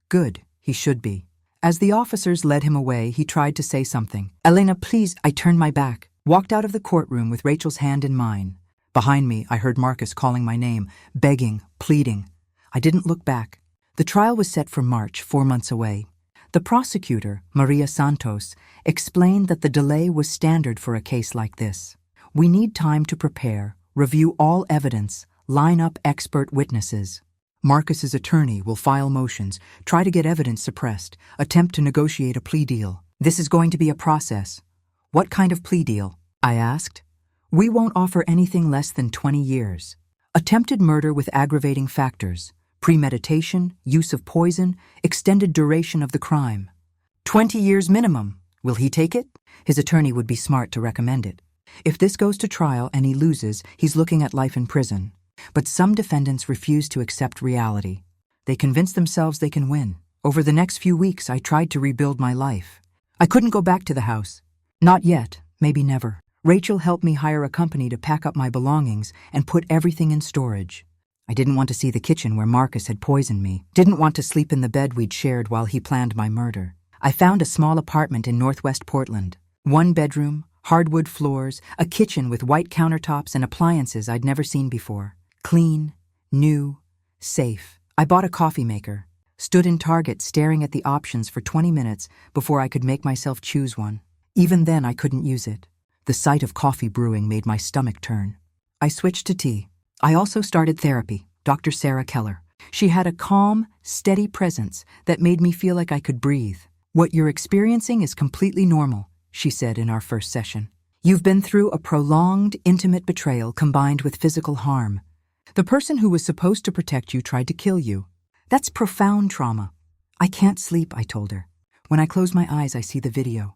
Good, he should be. As the officers led him away, he tried to say something. "Elena, please." I turned my back, walked out of the courtroom with Rachel's hand in mine. Behind me, I heard Marcus calling my name, begging, pleading. I didn't look back. The trial was set for March, 4 months away. The prosecutor, Maria Santos, explained that the delay was standard for a case like this. We need time to prepare, review all evidence, line up expert witnesses. Marcus's attorney will file motions, try to get evidence suppressed, attempt to negotiate a plea deal. This is going to be a process. What kind of plea deal? I asked. We won't offer anything less than 20 years. Attempted murder with aggravating factors, premeditation, use of poison, extended duration of the crime. 20 years minimum. Will he take it? His attorney would be smart to recommend it. If this goes to trial and he loses, he's looking at life in prison. But some defendants refuse to accept reality. They convince themselves they can win. Over the next few weeks, I tried to rebuild my life. I couldn't go back to the house. Not yet, maybe never. Rachel helped me hire a company to pack up my belongings and put everything in storage. I didn't want to see the kitchen where Marcus had poisoned me. Didn't want to sleep in the bed we'd shared while he planned my murder. I found a small apartment in Northwest Portland. 1 bedroom, hardwood floors, a kitchen with white countertops and appliances I'd never seen before. Clean, new, safe. I bought a coffee maker, stood in Target staring at the options for 20 minutes before I could make myself choose one. Even then I couldn't use it. The sight of coffee brewing made my stomach turn. I switched to tea. I also started therapy, Dr. Sarah Keller. She had a calm, steady presence that made me feel like I could breathe. "What you're experiencing is completely normal," she said in our first session. "You've been through a prolonged, intimate betrayal combined with physical harm. The person who was supposed to protect you tried to kill you. That's profound trauma." "I can't sleep," I told her. "When I close my eyes, I see the video.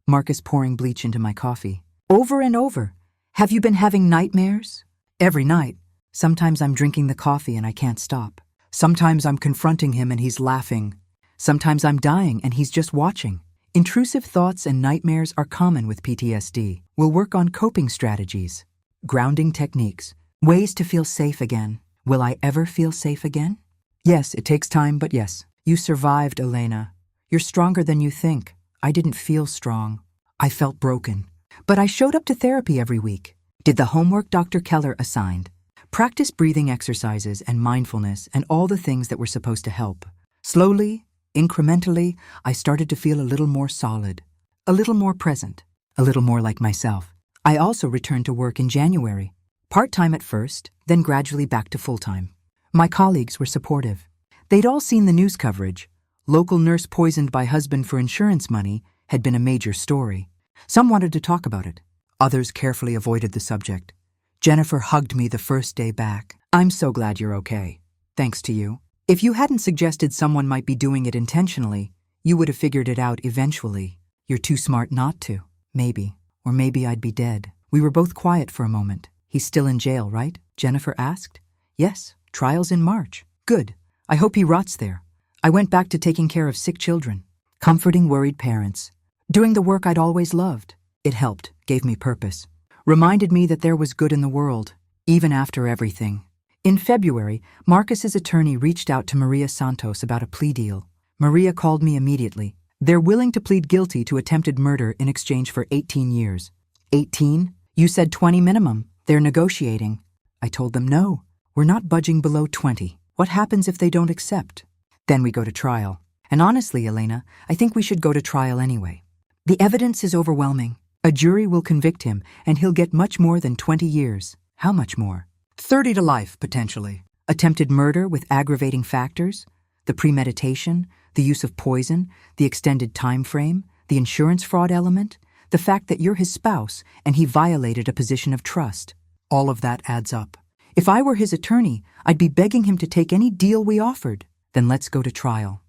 Marcus pouring bleach into my coffee. Over and over. Have you been having nightmares?" "Every night. Sometimes I'm drinking the coffee and I can't stop. Sometimes I'm confronting him and he's laughing. Sometimes I'm dying and he's just watching." Intrusive thoughts and nightmares are common with PTSD. We'll work on coping strategies, grounding techniques, ways to feel safe again. Will I ever feel safe again? Yes, it takes time, but yes. You survived, Elena. You're stronger than you think. I didn't feel strong. I felt broken. But I showed up to therapy every week. Did the homework Dr. Keller assigned. Practice breathing exercises and mindfulness and all the things that were supposed to help. Slowly, incrementally, I started to feel a little more solid, a little more present, a little more like myself. I also returned to work in January. Part-time at first, then gradually back to full-time. My colleagues were supportive. They'd all seen the news coverage. Local nurse poisoned by husband for insurance money had been a major story. Some wanted to talk about it. Others carefully avoided the subject. Jennifer hugged me the first day back. "I'm so glad you're okay. Thanks to you. If you hadn't suggested someone might be doing it intentionally, you would have figured it out eventually. You're too smart not to. Maybe. Or maybe I'd be dead." We were both quiet for a moment. "He's still in jail, right?" Jennifer asked. "Yes. Trial's in March." "Good. I hope he rots there." I went back to taking care of sick children, comforting worried parents, doing the work I'd always loved. It helped, gave me purpose, reminded me that there was good in the world, even after everything. In February, Marcus's attorney reached out to Maria Santos about a plea deal. Maria called me immediately. "They're willing to plead guilty to attempted murder in exchange for 18 years. 18? You said 20 minimum. They're negotiating." I told them no. We're not budging below 20. What happens if they don't accept? Then we go to trial. And honestly, Elena, I think we should go to trial anyway. The evidence is overwhelming. A jury will convict him, and he'll get much more than 20 years. How much more? 30 to life, potentially. Attempted murder with aggravating factors, the premeditation, the use of poison, the extended time frame, the insurance fraud element, the fact that you're his spouse and he violated a position of trust. All of that adds up. If I were his attorney, I'd be begging him to take any deal we offered. Then let's go to trial.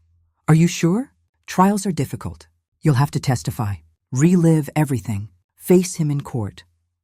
Are you sure? Trials are difficult. You'll have to testify, relive everything, face him in court.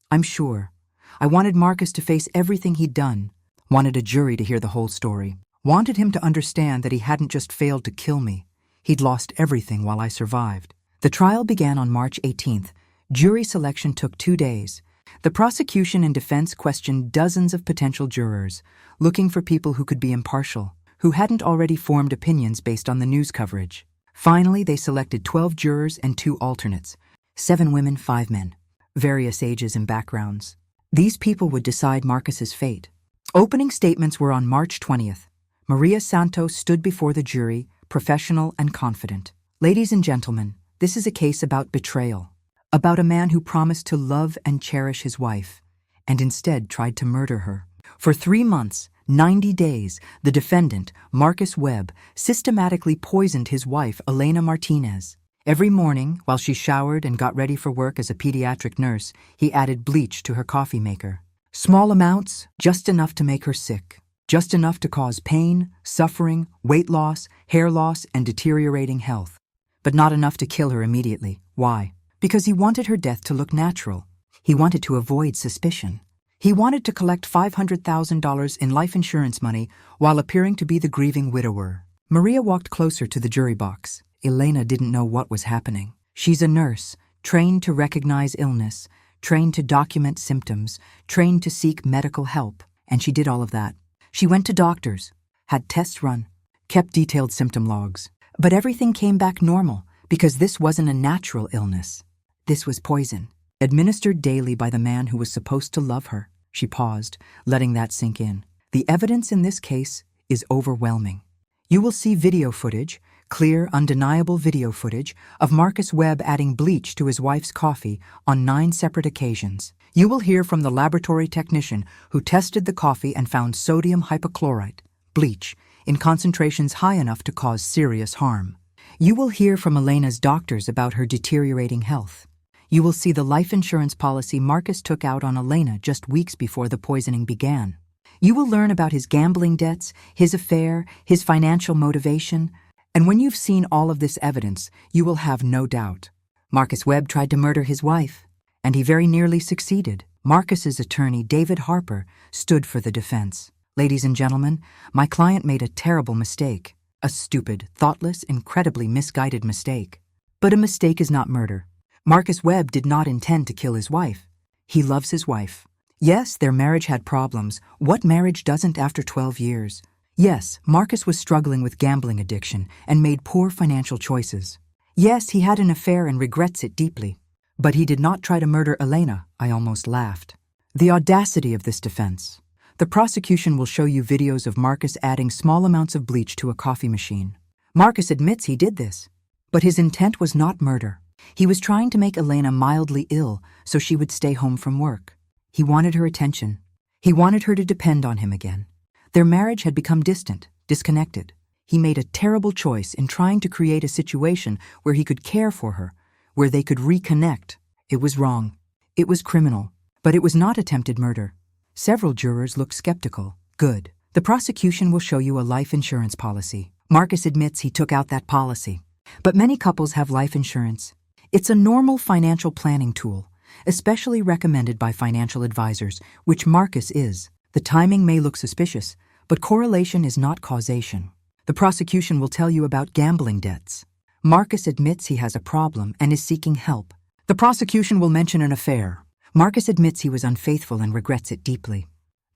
I'm sure. I wanted Marcus to face everything he'd done, wanted a jury to hear the whole story. Wanted him to understand that he hadn't just failed to kill me, he'd lost everything while I survived. The trial began on March 18th. Jury selection took 2 days. The prosecution and defense questioned dozens of potential jurors, looking for people who could be impartial, who hadn't already formed opinions based on the news coverage. Finally, they selected 12 jurors and 2 alternates, 7 women, 5 men, various ages and backgrounds. These people would decide Marcus's fate. Opening statements were on March 20th. Maria Santos stood before the jury, professional and confident. Ladies and gentlemen, this is a case about betrayal, about a man who promised to love and cherish his wife, and instead tried to murder her. For 3 months, 90 days, the defendant, Marcus Webb, systematically poisoned his wife, Elena Martinez. Every morning, while she showered and got ready for work as a pediatric nurse, he added bleach to her coffee maker. Small amounts, just enough to make her sick. Just enough to cause pain, suffering, weight loss, hair loss, and deteriorating health. But not enough to kill her immediately. Why? Because he wanted her death to look natural. He wanted to avoid suspicion. He wanted to collect $500,000 in life insurance money while appearing to be the grieving widower. Maria walked closer to the jury box. Elena didn't know what was happening. She's a nurse, trained to recognize illness, trained to document symptoms, trained to seek medical help, and she did all of that. She went to doctors, had tests run, kept detailed symptom logs. But everything came back normal because this wasn't a natural illness. This was poison, administered daily by the man who was supposed to love her. She paused, letting that sink in. The evidence in this case is overwhelming. You will see video footage, clear, undeniable video footage, of Marcus Webb adding bleach to his wife's coffee on 9 separate occasions. You will hear from the laboratory technician who tested the coffee and found sodium hypochlorite, bleach, in concentrations high enough to cause serious harm. You will hear from Elena's doctors about her deteriorating health. You will see the life insurance policy Marcus took out on Elena just weeks before the poisoning began. You will learn about his gambling debts, his affair, his financial motivation, and when you've seen all of this evidence, you will have no doubt. Marcus Webb tried to murder his wife, and he very nearly succeeded. Marcus's attorney, David Harper, stood for the defense. Ladies and gentlemen, my client made a terrible mistake. A stupid, thoughtless, incredibly misguided mistake. But a mistake is not murder. Marcus Webb did not intend to kill his wife. He loves his wife. Yes, their marriage had problems. What marriage doesn't after 12 years? Yes, Marcus was struggling with gambling addiction and made poor financial choices. Yes, he had an affair and regrets it deeply. But he did not try to murder Elena. I almost laughed. The audacity of this defense. The prosecution will show you videos of Marcus adding small amounts of bleach to a coffee machine. Marcus admits he did this, but his intent was not murder. He was trying to make Elena mildly ill so she would stay home from work. He wanted her attention. He wanted her to depend on him again. Their marriage had become distant, disconnected. He made a terrible choice in trying to create a situation where he could care for her, where they could reconnect. It was wrong. It was criminal. But it was not attempted murder. Several jurors looked skeptical. Good. The prosecution will show you a life insurance policy. Marcus admits he took out that policy. But many couples have life insurance. It's a normal financial planning tool, especially recommended by financial advisors, which Marcus is. The timing may look suspicious, but correlation is not causation. The prosecution will tell you about gambling debts. Marcus admits he has a problem and is seeking help. The prosecution will mention an affair. Marcus admits he was unfaithful and regrets it deeply.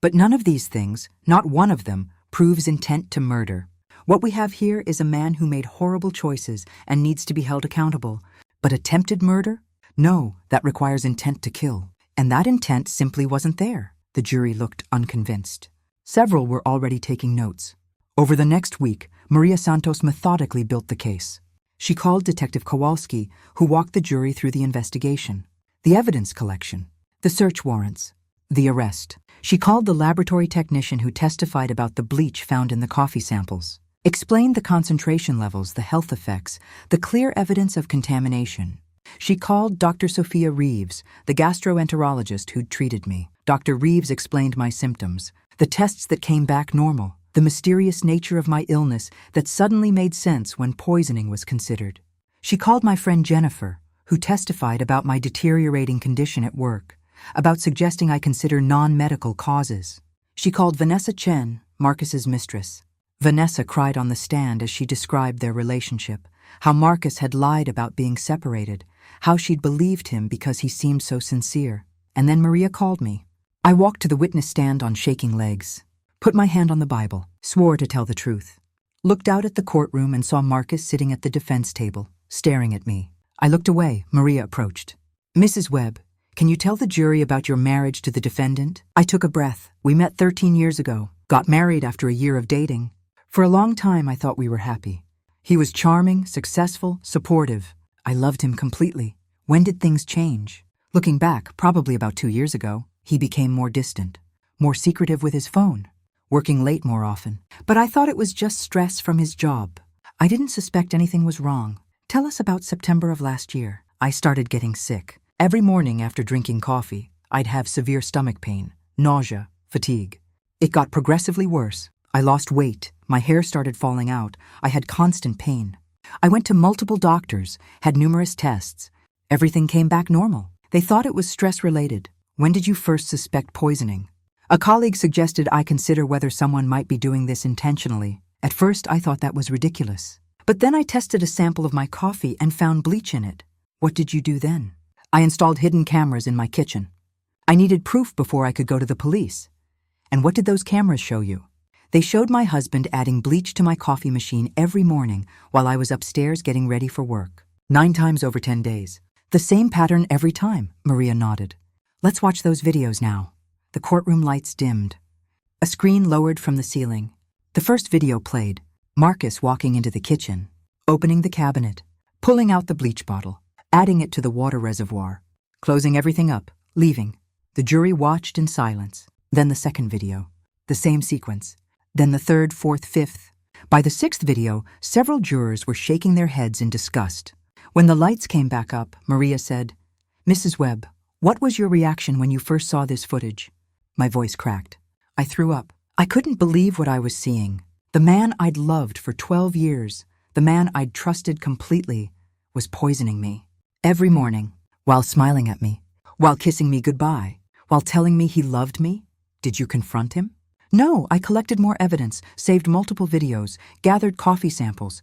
But none of these things, not one of them, proves intent to murder. What we have here is a man who made horrible choices and needs to be held accountable. But attempted murder? No, that requires intent to kill. And that intent simply wasn't there. The jury looked unconvinced. Several were already taking notes. Over the next week, Maria Santos methodically built the case. She called Detective Kowalski, who walked the jury through the investigation, the evidence collection, the search warrants, the arrest. She called the laboratory technician who testified about the bleach found in the coffee samples, explained the concentration levels, the health effects, the clear evidence of contamination. She called Dr. Sophia Reeves, the gastroenterologist who'd treated me. Dr. Reeves explained my symptoms, the tests that came back normal, the mysterious nature of my illness that suddenly made sense when poisoning was considered. She called my friend Jennifer, who testified about my deteriorating condition at work, about suggesting I consider non-medical causes. She called Vanessa Chen, Marcus's mistress. Vanessa cried on the stand as she described their relationship, how Marcus had lied about being separated, how she'd believed him because he seemed so sincere. And then Maria called me. I walked to the witness stand on shaking legs, put my hand on the Bible, swore to tell the truth, looked out at the courtroom and saw Marcus sitting at the defense table, staring at me. I looked away. Maria approached. Mrs. Webb, can you tell the jury about your marriage to the defendant? I took a breath. We met 13 years ago, got married after a year of dating. For a long time, I thought we were happy. He was charming, successful, supportive. I loved him completely. When did things change? Looking back, probably about 2 years ago, he became more distant, more secretive with his phone, working late more often. But I thought it was just stress from his job. I didn't suspect anything was wrong. Tell us about September of last year. I started getting sick. Every morning after drinking coffee, I'd have severe stomach pain, nausea, fatigue. It got progressively worse. I lost weight. My hair started falling out. I had constant pain. I went to multiple doctors, had numerous tests. Everything came back normal. They thought it was stress-related. When did you first suspect poisoning? A colleague suggested I consider whether someone might be doing this intentionally. At first, I thought that was ridiculous. But then I tested a sample of my coffee and found bleach in it. What did you do then? I installed hidden cameras in my kitchen. I needed proof before I could go to the police. And what did those cameras show you? They showed my husband adding bleach to my coffee machine every morning while I was upstairs getting ready for work. 9 times over 10 days. The same pattern every time, Maria nodded. Let's watch those videos now. The courtroom lights dimmed. A screen lowered from the ceiling. The first video played. Marcus walking into the kitchen, opening the cabinet, pulling out the bleach bottle, adding it to the water reservoir, closing everything up, leaving. The jury watched in silence. Then the second video. The same sequence. Then the third, fourth, fifth. By the 6th video, several jurors were shaking their heads in disgust. When the lights came back up, Maria said, Mrs. Webb, what was your reaction when you first saw this footage? My voice cracked. I threw up. I couldn't believe what I was seeing. The man I'd loved for 12 years, the man I'd trusted completely, was poisoning me. Every morning, while smiling at me, while kissing me goodbye, while telling me he loved me. Did you confront him? No, I collected more evidence, saved multiple videos, gathered coffee samples.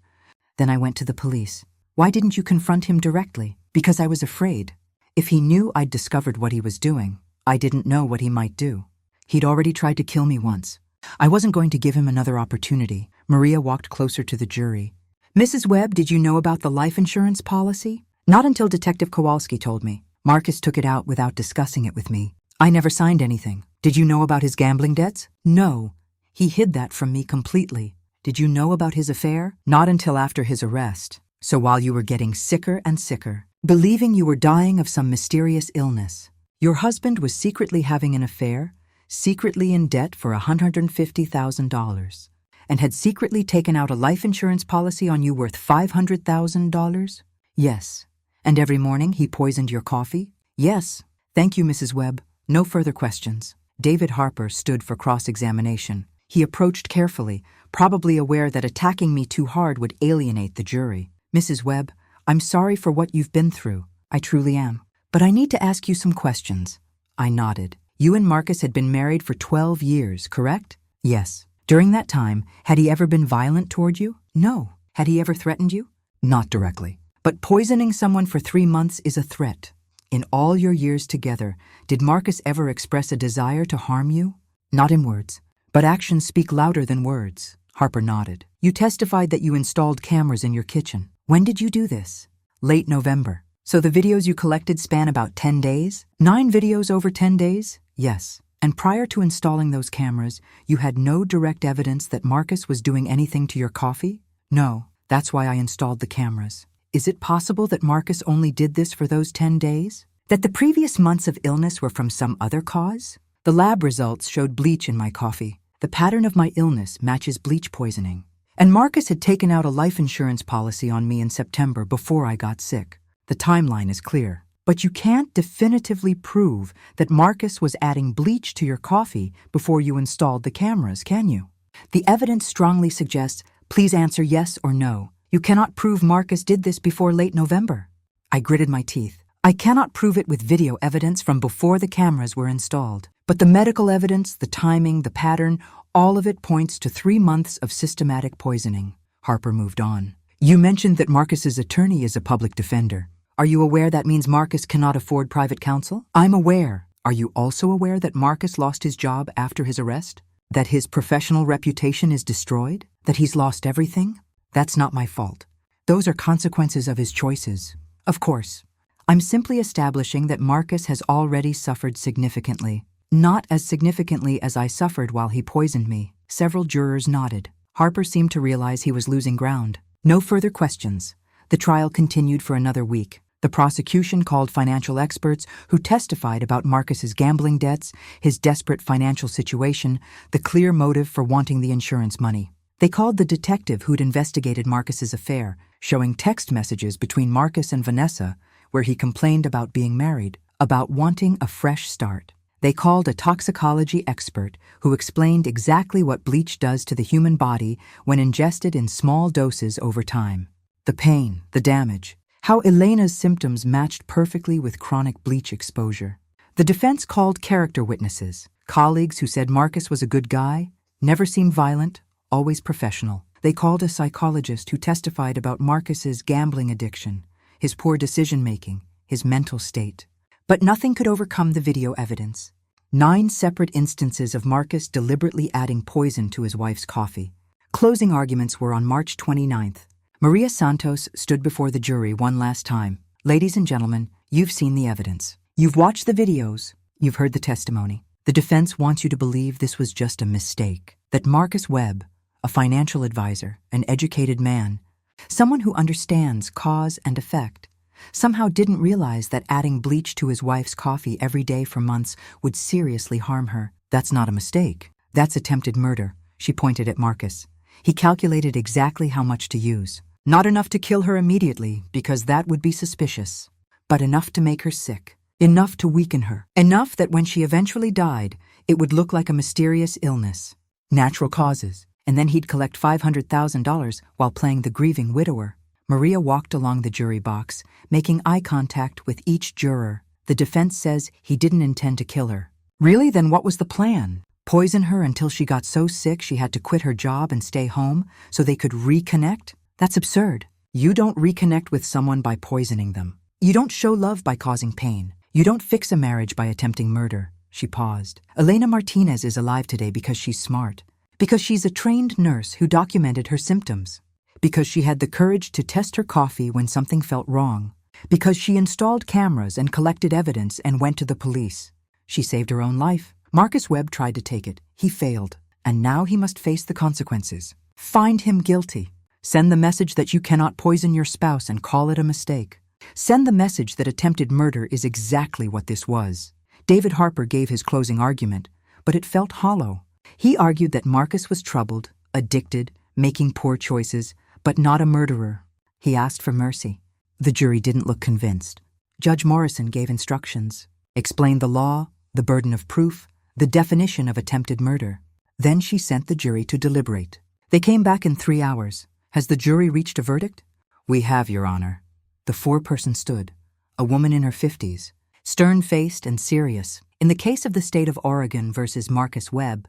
Then I went to the police. Why didn't you confront him directly? Because I was afraid. If he knew I'd discovered what he was doing, I didn't know what he might do. He'd already tried to kill me once. I wasn't going to give him another opportunity. Maria walked closer to the jury. Mrs. Webb, did you know about the life insurance policy? Not until Detective Kowalski told me. Marcus took it out without discussing it with me. I never signed anything. Did you know about his gambling debts? No. He hid that from me completely. Did you know about his affair? Not until after his arrest. So while you were getting sicker and sicker, believing you were dying of some mysterious illness, your husband was secretly having an affair, secretly in debt for $150,000, and had secretly taken out a life insurance policy on you worth $500,000? Yes. And every morning he poisoned your coffee? Yes. Thank you, Mrs. Webb. No further questions. David Harper stood for cross-examination. He approached carefully, probably aware that attacking me too hard would alienate the jury. Mrs. Webb, I'm sorry for what you've been through. I truly am. But I need to ask you some questions. I nodded. You and Marcus had been married for 12 years, correct? Yes. During that time, had he ever been violent toward you? No. Had he ever threatened you? Not directly. But poisoning someone for 3 months is a threat. In all your years together, did Marcus ever express a desire to harm you? Not in words. But actions speak louder than words. Harper nodded. You testified that you installed cameras in your kitchen. When did you do this? Late November. So the videos you collected span about 10 days? 9 videos over 10 days? Yes. And prior to installing those cameras, you had no direct evidence that Marcus was doing anything to your coffee? No. That's why I installed the cameras. Is it possible that Marcus only did this for those 10 days? That the previous months of illness were from some other cause? The lab results showed bleach in my coffee. The pattern of my illness matches bleach poisoning. And Marcus had taken out a life insurance policy on me in September before I got sick. The timeline is clear. But you can't definitively prove that Marcus was adding bleach to your coffee before you installed the cameras, can you? The evidence strongly suggests, please answer yes or no. You cannot prove Marcus did this before late November. I gritted my teeth. I cannot prove it with video evidence from before the cameras were installed. But the medical evidence, the timing, the pattern, All of it points to 3 months of systematic poisoning. Harper moved on. You mentioned that Marcus's attorney is a public defender. Are you aware that means Marcus cannot afford private counsel? I'm aware. Are you also aware that Marcus lost his job after his arrest? That his professional reputation is destroyed? That he's lost everything? That's not my fault. Those are consequences of his choices. Of course. I'm simply establishing that Marcus has already suffered significantly. Not as significantly as I suffered while he poisoned me. Several jurors nodded. Harper seemed to realize he was losing ground. No further questions. The trial continued for another week. The prosecution called financial experts who testified about Marcus's gambling debts, his desperate financial situation, the clear motive for wanting the insurance money. They called the detective who'd investigated Marcus's affair, showing text messages between Marcus and Vanessa where he complained about being married, about wanting a fresh start. They called a toxicology expert who explained exactly what bleach does to the human body when ingested in small doses over time. The pain, the damage, how Elena's symptoms matched perfectly with chronic bleach exposure. The defense called character witnesses, colleagues who said Marcus was a good guy, never seemed violent, always professional. They called a psychologist who testified about Marcus's gambling addiction, his poor decision-making, his mental state. But nothing could overcome the video evidence. 9 separate instances of Marcus deliberately adding poison to his wife's coffee. Closing arguments were on March 29th. Maria Santos stood before the jury one last time. Ladies and gentlemen, you've seen the evidence. You've watched the videos. You've heard the testimony. The defense wants you to believe this was just a mistake. That Marcus Webb, a financial advisor, an educated man, someone who understands cause and effect, somehow didn't realize that adding bleach to his wife's coffee every day for months would seriously harm her. That's not a mistake. That's attempted murder. She pointed at Marcus. He calculated exactly how much to use. Not enough to kill her immediately, because that would be suspicious, but enough to make her sick, enough to weaken her, enough that when she eventually died, it would look like a mysterious illness. Natural causes, and then he'd collect $500,000 while playing the grieving widower. Maria walked along the jury box, making eye contact with each juror. The defense says he didn't intend to kill her. Really? Then what was the plan? Poison her until she got so sick she had to quit her job and stay home so they could reconnect? That's absurd. You don't reconnect with someone by poisoning them. You don't show love by causing pain. You don't fix a marriage by attempting murder. She paused. Elena Martinez is alive today because she's smart. Because she's a trained nurse who documented her symptoms. Because she had the courage to test her coffee when something felt wrong. Because she installed cameras and collected evidence and went to the police. She saved her own life. Marcus Webb tried to take it. He failed. And now he must face the consequences. Find him guilty. Send the message that you cannot poison your spouse and call it a mistake. Send the message that attempted murder is exactly what this was. David Harper gave his closing argument, but it felt hollow. He argued that Marcus was troubled, addicted, making poor choices, but not a murderer. He asked for mercy. The jury didn't look convinced. Judge Morrison gave instructions, explained the law, the burden of proof, the definition of attempted murder. Then she sent the jury to deliberate. They came back in 3 hours. Has the jury reached a verdict? We have, Your Honor. The foreperson stood, a woman in her 50s, stern-faced and serious. In the case of the state of Oregon versus Marcus Webb,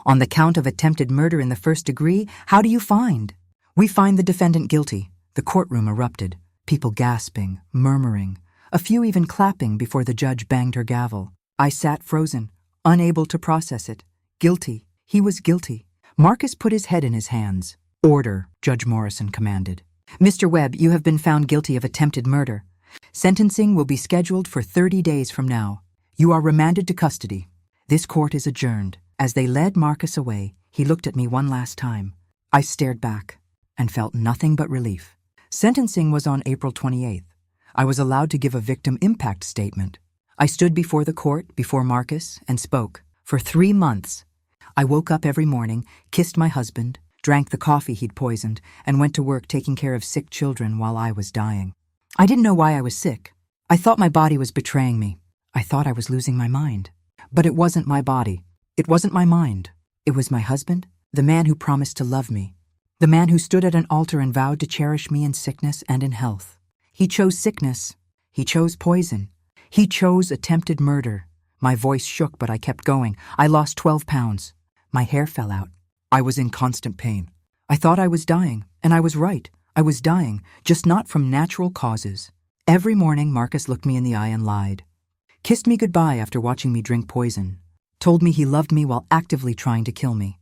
on the count of attempted murder in the first degree, how do you find? We find the defendant guilty. The courtroom erupted, people gasping, murmuring, a few even clapping before the judge banged her gavel. I sat frozen, unable to process it. Guilty. He was guilty. Marcus put his head in his hands. Order, Judge Morrison commanded. Mr. Webb, you have been found guilty of attempted murder. Sentencing will be scheduled for 30 days from now. You are remanded to custody. This court is adjourned. As they led Marcus away, he looked at me one last time. I stared back and felt nothing but relief. Sentencing was on April 28th. I was allowed to give a victim impact statement. I stood before the court, before Marcus, and spoke. For 3 months, I woke up every morning, kissed my husband, drank the coffee he'd poisoned, and went to work taking care of sick children while I was dying. I didn't know why I was sick. I thought my body was betraying me. I thought I was losing my mind. But it wasn't my body. It wasn't my mind. It was my husband, the man who promised to love me, the man who stood at an altar and vowed to cherish me in sickness and in health. He chose sickness. He chose poison. He chose attempted murder. My voice shook, but I kept going. I lost 12 pounds. My hair fell out. I was in constant pain. I thought I was dying, and I was right. I was dying, just not from natural causes. Every morning, Marcus looked me in the eye and lied. Kissed me goodbye after watching me drink poison. Told me he loved me while actively trying to kill me.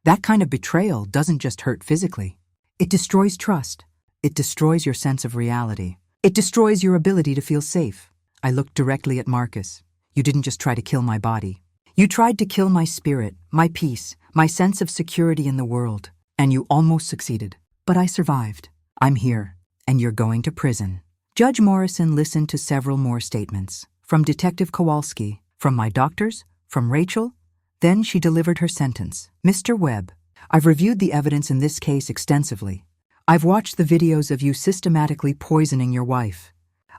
That kind of betrayal doesn't just hurt physically. It destroys trust. It destroys your sense of reality. It destroys your ability to feel safe. I looked directly at Marcus. You didn't just try to kill my body. You tried to kill my spirit, my peace, my sense of security in the world. And you almost succeeded. But I survived. I'm here, and you're going to prison. Judge Morrison listened to several more statements. From Detective Kowalski, from my doctors, from Rachel. Then she delivered her sentence. Mr. Webb, I've reviewed the evidence in this case extensively. I've watched the videos of you systematically poisoning your wife.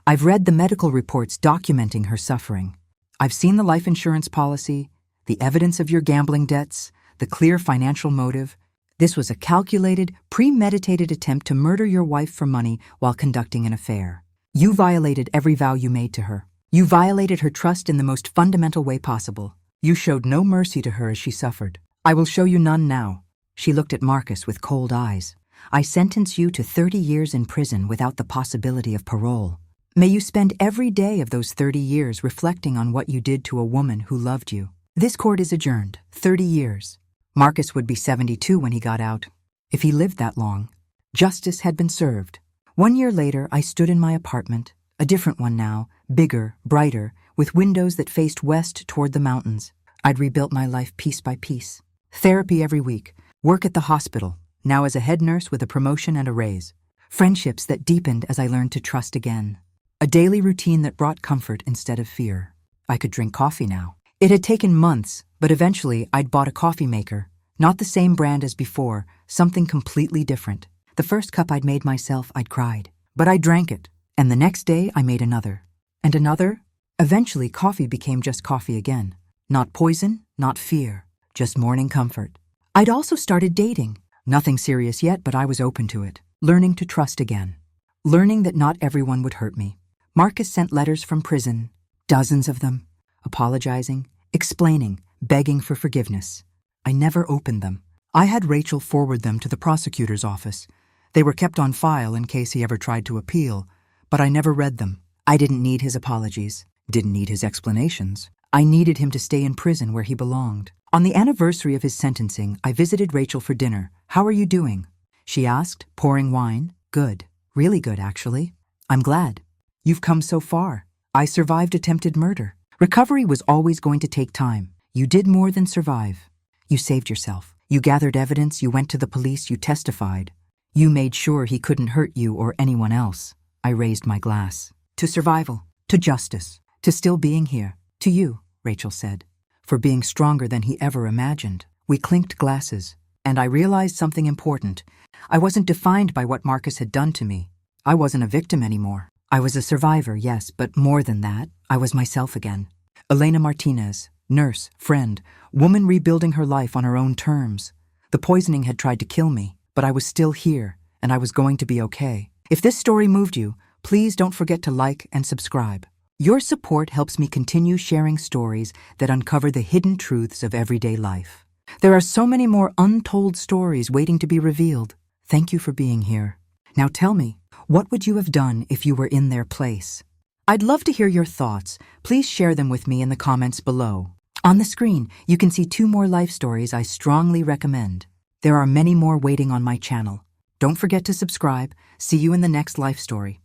I've read the medical reports documenting her suffering. I've seen the life insurance policy, the evidence of your gambling debts, the clear financial motive. This was a calculated, premeditated attempt to murder your wife for money while conducting an affair. You violated every vow you made to her. You violated her trust in the most fundamental way possible. You showed no mercy to her as she suffered. I will show you none now. She looked at Marcus with cold eyes. I sentence you to 30 years in prison without the possibility of parole. May you spend every day of those 30 years reflecting on what you did to a woman who loved you. This court is adjourned. 30 years. Marcus would be 72 when he got out. If he lived that long. Justice had been served. 1 year later, I stood in my apartment, a different one now, bigger, brighter, with windows that faced west toward the mountains. I'd rebuilt my life piece by piece. Therapy every week, work at the hospital, now as a head nurse with a promotion and a raise. Friendships that deepened as I learned to trust again. A daily routine that brought comfort instead of fear. I could drink coffee now. It had taken months, but eventually I'd bought a coffee maker. Not the same brand as before, something completely different. The first cup I'd made myself, I'd cried. But I drank it, and the next day I made another. And another. Eventually, coffee became just coffee again. Not poison, not fear, just morning comfort. I'd also started dating. Nothing serious yet, but I was open to it. Learning to trust again. Learning that not everyone would hurt me. Marcus sent letters from prison, dozens of them, apologizing, explaining, begging for forgiveness. I never opened them. I had Rachel forward them to the prosecutor's office. They were kept on file in case he ever tried to appeal, but I never read them. I didn't need his apologies, didn't need his explanations. I needed him to stay in prison where he belonged. On the anniversary of his sentencing, I visited Rachel for dinner. How are you doing? She asked, pouring wine. Good. Really good, actually. I'm glad. You've come so far. I survived attempted murder. Recovery was always going to take time. You did more than survive. You saved yourself. You gathered evidence, you went to the police, you testified. You made sure he couldn't hurt you or anyone else. I raised my glass. To survival. To justice. To still being here. To you, Rachel said. For being stronger than he ever imagined. We clinked glasses. And I realized something important. I wasn't defined by what Marcus had done to me. I wasn't a victim anymore. I was a survivor, yes, but more than that, I was myself again. Elena Martinez, nurse, friend, woman rebuilding her life on her own terms. The poisoning had tried to kill me, but I was still here, and I was going to be okay. If this story moved you, please don't forget to like and subscribe. Your support helps me continue sharing stories that uncover the hidden truths of everyday life. There are so many more untold stories waiting to be revealed. Thank you for being here. Now tell me, what would you have done if you were in their place? I'd love to hear your thoughts. Please share them with me in the comments below. On the screen, you can see 2 more life stories I strongly recommend. There are many more waiting on my channel. Don't forget to subscribe. See you in the next life story.